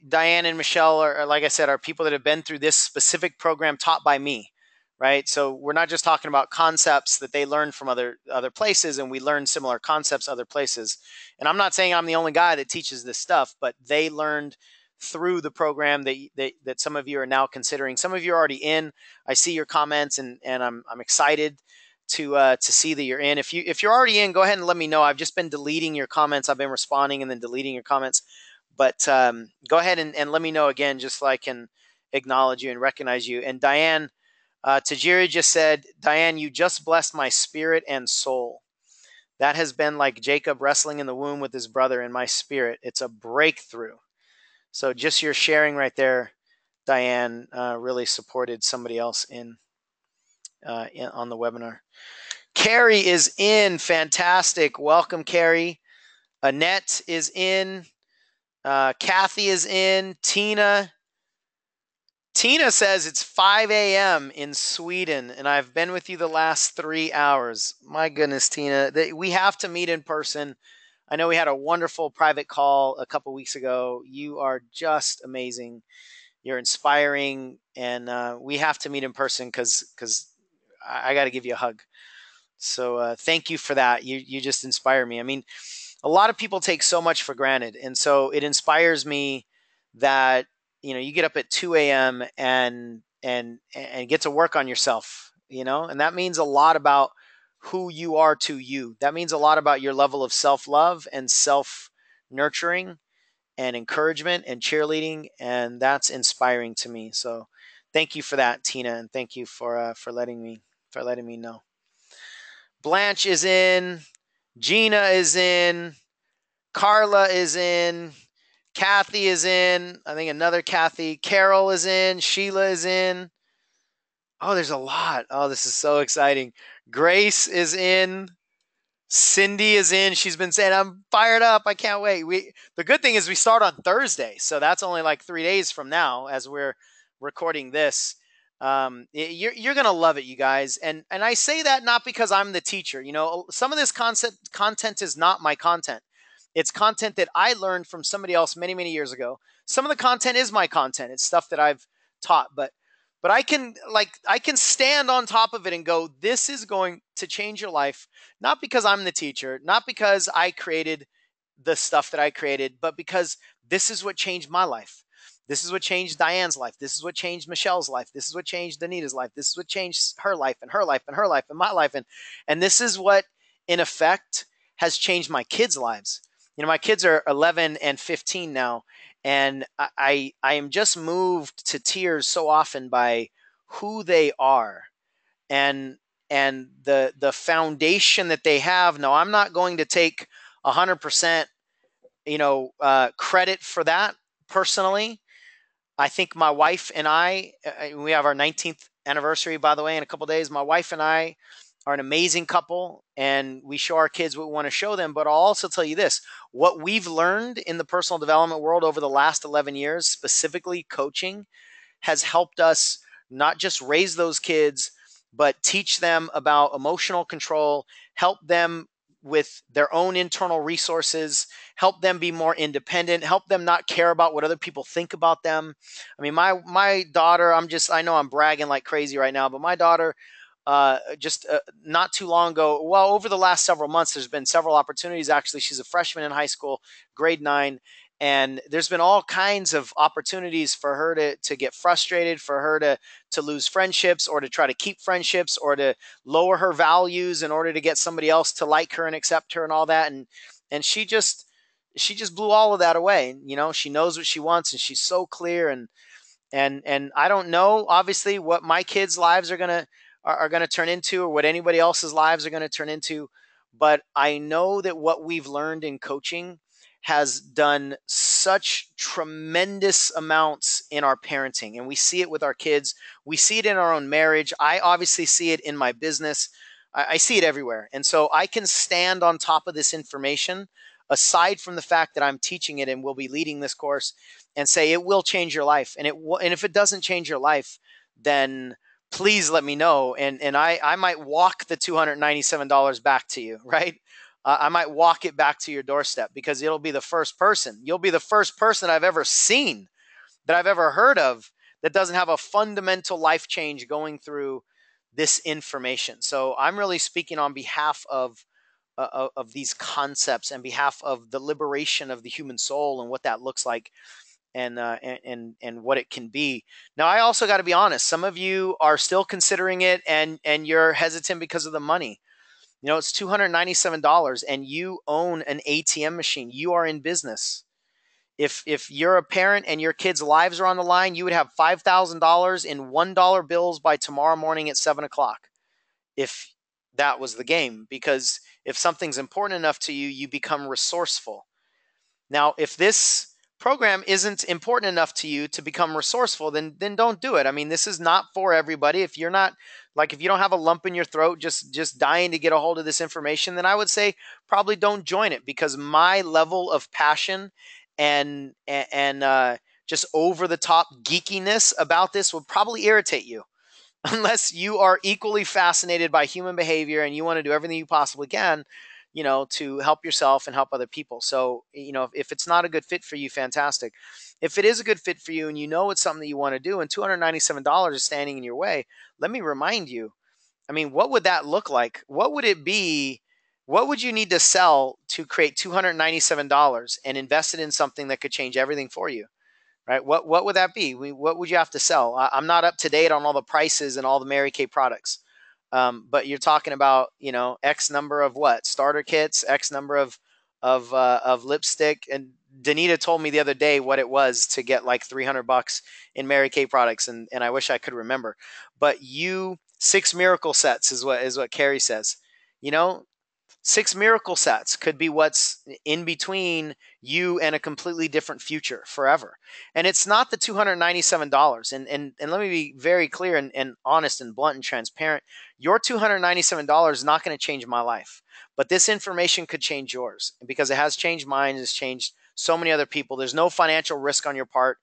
Diane and Michelle are, like I said, are people that have been through this specific program taught by me, right? So we're not just talking about concepts that they learned from other places, and we learn similar concepts other places. And I'm not saying I'm the only guy that teaches this stuff, but they learned through the program that some of you are now considering. Some of you are already in. I see your comments, and I'm excited to see that you're in. If you're already in, go ahead and let me know. I've just been deleting your comments. I've been responding and then deleting your comments. But go ahead and let me know again, just so I can acknowledge you and recognize you. And Diane, Tajiri just said, Diane, you just blessed my spirit and soul. That has been like Jacob wrestling in the womb with his brother in my spirit. It's a breakthrough. So just your sharing right there, Diane, really supported somebody else on the webinar. Carrie is in. Fantastic. Welcome, Carrie. Annette is in. Kathy is in. Tina says it's 5 a.m. in Sweden, and I've been with you the last 3 hours. My goodness, Tina. We have to meet in person. I know we had a wonderful private call a couple weeks ago. You are just amazing. You're inspiring, and we have to meet in person because I got to give you a hug. So thank you for that. You just inspire me. I mean, a lot of people take so much for granted, and so it inspires me that you get up at 2 a.m. and get to work on yourself, and that means a lot about who you are to you. That means a lot about your level of self-love and self-nurturing and encouragement and cheerleading, and that's inspiring to me. So thank you for that, Tina, and thank you for letting me know. Blanche is in. Gina is in. Carla is in. Kathy is in. I think another Kathy. Carol is in. Sheila is in. Oh, there's a lot. Oh, this is so exciting. Grace is in. Cindy is in. She's been saying, I'm fired up. I can't wait. The good thing is we start on Thursday. So that's only like 3 days from now as we're recording this. You're going to love it, you guys. And I say that not because I'm the teacher. Some of this content is not my content. It's content that I learned from somebody else many, many years ago. Some of the content is my content. It's stuff that I've taught, but I can stand on top of it and go, this is going to change your life, not because I'm the teacher, not because I created the stuff that I created, but because this is what changed my life. This is what changed Diane's life. This is what changed Michelle's life. This is what changed Danita's life. This is what changed her life and her life and her life and my life. And this is what, in effect, has changed my kids' lives. My kids are 11 and 15 now, and I am just moved to tears so often by who they are and the foundation that they have. Now, I'm not going to take 100% credit for that personally. I think my wife and we have our 19th anniversary, by the way, in a couple of days. My wife and I are an amazing couple, and we show our kids what we want to show them. But I'll also tell you this, what we've learned in the personal development world over the last 11 years, specifically coaching, has helped us not just raise those kids, but teach them about emotional control, help them with their own internal resources, help them be more independent, help them not care about what other people think about them. I mean, my daughter, I know I'm bragging like crazy right now, but my daughter, just not too long ago, well, over the last several months, there's been several opportunities. Actually, she's a freshman in high school, grade 9. And there's been all kinds of opportunities for her to get frustrated, for her to lose friendships, or to try to keep friendships, or to lower her values in order to get somebody else to like her and accept her and all that. And she just blew all of that away. She knows what she wants, and she's so clear. And I don't know, obviously, what my kids' lives are gonna turn into, or what anybody else's lives are gonna turn into. But I know that what we've learned in coaching has done such tremendous amounts in our parenting, and we see it with our kids. We see it in our own marriage. I obviously see it in my business. I see it everywhere. And so I can stand on top of this information, aside from the fact that I'm teaching it and will be leading this course, and say it will change your life. And if it doesn't change your life, then please let me know. And I might walk the $297 back to you, right? I might walk it back to your doorstep, because it'll be the first person. You'll be the first person I've ever seen, that I've ever heard of, that doesn't have a fundamental life change going through this information. So I'm really speaking on behalf of these concepts, and behalf of the liberation of the human soul, and what that looks like, and what it can be. Now, I also got to be honest. Some of you are still considering it, and you're hesitant because of the money. It's $297, and you own an ATM machine. You are in business. If you're a parent and your kids' lives are on the line, you would have $5,000 in $1 bills by tomorrow morning at 7 o'clock. If that was the game, because if something's important enough to you, you become resourceful. Now, if this program isn't important enough to you to become resourceful, then don't do it. I mean, this is not for everybody. If you're not, like, if you don't have a lump in your throat just dying to get a hold of this information, then I would say probably don't join it, because my level of passion and just over the top geekiness about this would probably irritate you. Unless you are equally fascinated by human behavior and you want to do everything you possibly can, to help yourself and help other people. So, if it's not a good fit for you, fantastic. If it is a good fit for you and you know it's something that you want to do and $297 is standing in your way, let me remind you, I mean, what would that look like? What would it be? What would you need to sell to create $297 and invest it in something that could change everything for you? Right? What would that be? What would you have to sell? I'm not up to date on all the prices and all the Mary Kay products, but you're talking about X number of what starter kits, X number of lipstick. And Danita told me the other day what it was to get like $300 in Mary Kay products, and I wish I could remember. But 6 miracle sets is what Carrie says. You know, 6 miracle sets could be what's in between you and a completely different future forever. And it's not the $297. And let me be very clear and honest and blunt and transparent. Your $297 is not going to change my life, but this information could change yours, because it has changed mine. It's changed so many other people. There's no financial risk on your part.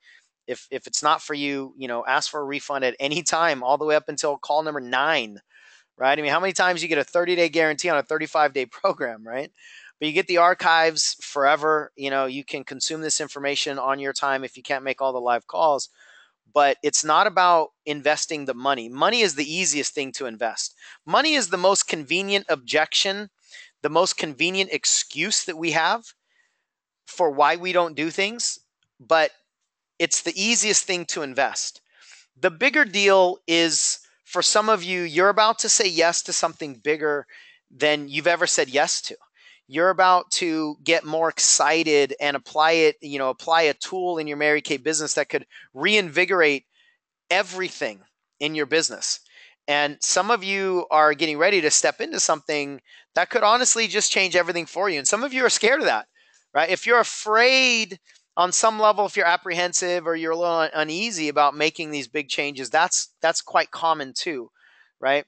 If it's not for you, ask for a refund at any time, all the way up until call number 9. Right? I mean, how many times you get a 30-day guarantee on a 35-day program, right? But you get the archives forever. You can consume this information on your time if you can't make all the live calls. But it's not about investing the money. Money is the easiest thing to invest. Money is the most convenient objection, the most convenient excuse that we have for why we don't do things, but it's the easiest thing to invest. The bigger deal is, for some of you, you're about to say yes to something bigger than you've ever said yes to. You're about to get more excited and apply a tool in your Mary Kay business that could reinvigorate everything in your business. And some of you are getting ready to step into something that could honestly just change everything for you. And some of you are scared of that, right? If you're afraid on some level, if you're apprehensive or you're a little uneasy about making these big changes, that's quite common too, right?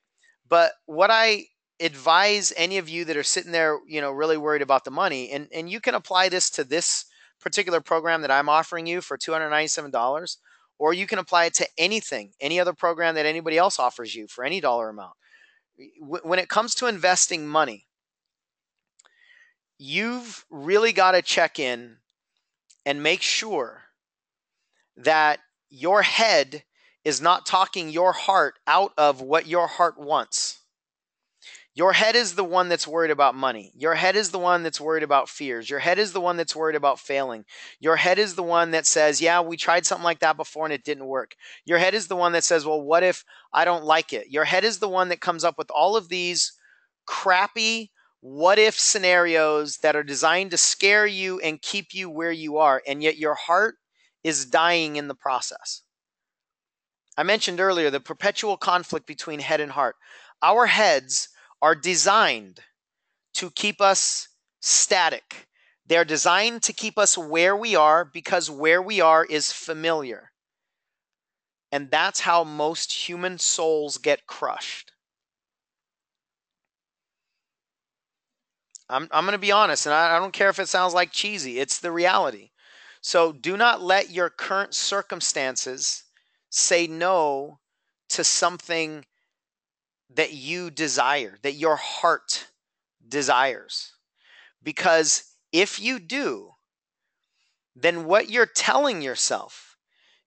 But what I advise any of you that are sitting there, really worried about the money, and you can apply this to this particular program that I'm offering you for $297, or you can apply it to anything, any other program that anybody else offers you for any dollar amount. When it comes to investing money, you've really got to check in and make sure that your head is not talking your heart out of what your heart wants. Your head is the one that's worried about money. Your head is the one that's worried about fears. Your head is the one that's worried about failing. Your head is the one that says, yeah, we tried something like that before and it didn't work. Your head is the one that says, well, what if I don't like it? Your head is the one that comes up with all of these crappy what if scenarios that are designed to scare you and keep you where you are. And yet your heart is dying in the process. I mentioned earlier the perpetual conflict between head and heart. Our heads are designed to keep us static. They're designed to keep us where we are, because where we are is familiar. And that's how most human souls get crushed. I'm going to be honest, and I don't care if it sounds like cheesy. It's the reality. So do not let your current circumstances say no to something that you desire, that your heart desires. Because if you do, then what you're telling yourself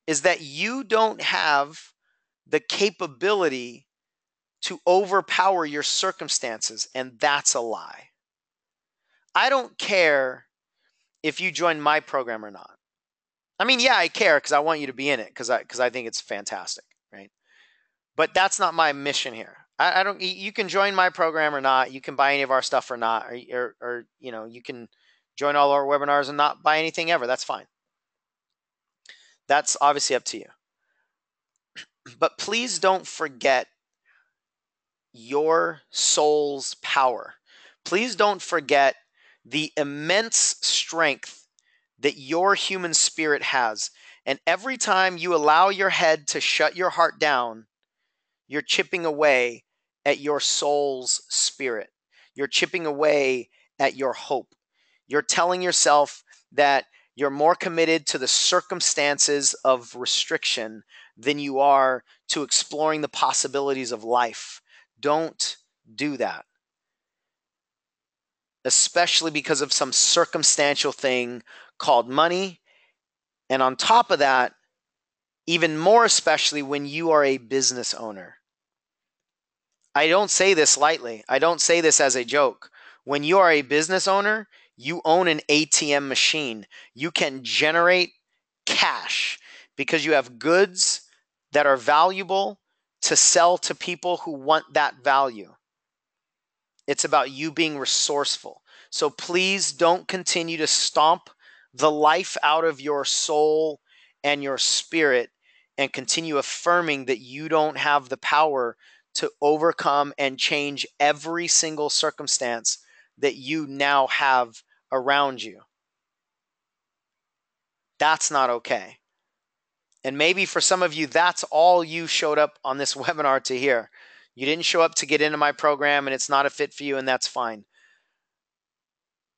is that you don't have the capability to overpower your circumstances, and that's a lie. I don't care if you join my program or not. I mean, yeah, I care because I want you to be in it, because I think it's fantastic, right? But that's not my mission here. I don't. You can join my program or not. You can buy any of our stuff or not, or you can join all our webinars and not buy anything ever. That's fine. That's obviously up to you. But please don't forget your soul's power. Please don't forget the immense strength that your human spirit has. And every time you allow your head to shut your heart down, you're chipping away at your soul's spirit. You're chipping away at your hope. You're telling yourself that you're more committed to the circumstances of restriction than you are to exploring the possibilities of life. Don't do that, especially because of some circumstantial thing called money. And on top of that, even more especially when you are a business owner. I don't say this lightly. I don't say this as a joke. When you are a business owner, you own an ATM machine. You can generate cash because you have goods that are valuable to sell to people who want that value. It's about you being resourceful. So please don't continue to stomp the life out of your soul and your spirit and continue affirming that you don't have the power to overcome and change every single circumstance that you now have around you. That's not okay. And maybe for some of you, that's all you showed up on this webinar to hear. You didn't show up to get into my program and it's not a fit for you, and that's fine.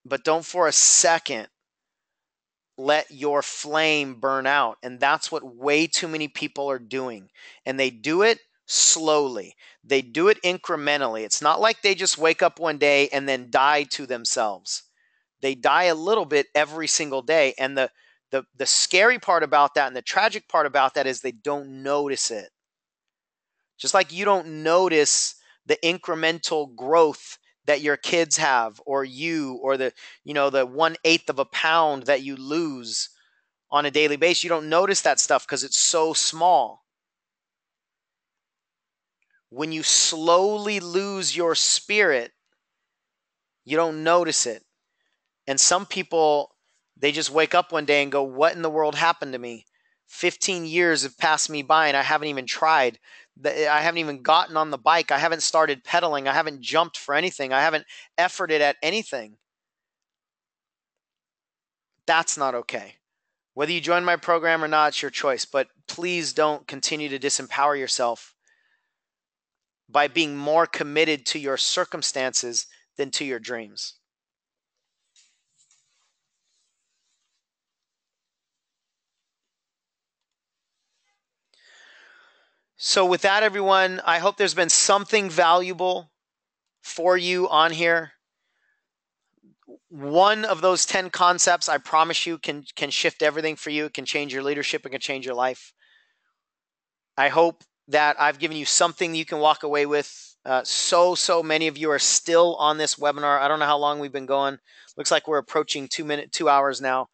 But don't for a second let your flame burn out. And that's what way too many people are doing. And they do it slowly. They do it incrementally. It's not like they just wake up one day and then die to themselves. They die a little bit every single day. And the scary part about that and the tragic part about that is they don't notice it. Just like you don't notice the incremental growth that your kids have, or you, or the 1/8 of a pound that you lose on a daily basis. You don't notice that stuff because it's so small. When you slowly lose your spirit, you don't notice it. And some people, they just wake up one day and go, what in the world happened to me? 15 years have passed me by and I haven't even tried. I haven't even gotten on the bike. I haven't started pedaling. I haven't jumped for anything. I haven't efforted at anything. That's not okay. Whether you join my program or not, it's your choice. But please don't continue to disempower yourself by being more committed to your circumstances than to your dreams. So with that, everyone, I hope there's been something valuable for you on here. One of those 10 concepts, I promise you, can shift everything for you. It can change your leadership. It can change your life. I hope that I've given you something you can walk away with. So many of you are still on this webinar. I don't know how long we've been going. Looks like we're approaching 2 hours now.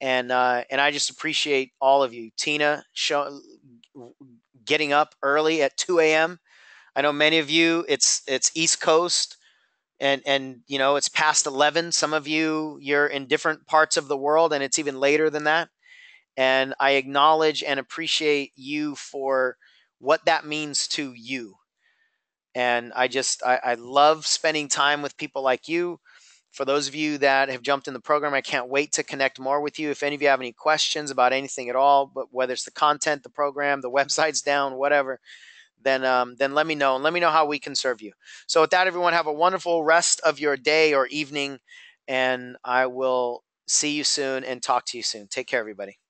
And I just appreciate all of you. Tina, getting up early at 2 a.m. I know many of you, it's East Coast, and it's past 11. Some of you, you're in different parts of the world, and it's even later than that. And I acknowledge and appreciate you for what that means to you. And I love spending time with people like you. For those of you that have jumped in the program, I can't wait to connect more with you. If any of you have any questions about anything at all, but whether it's the content, the program, the website's down, whatever, then let me know, and let me know how we can serve you. So with that, everyone, have a wonderful rest of your day or evening, and I will see you soon and talk to you soon. Take care, everybody.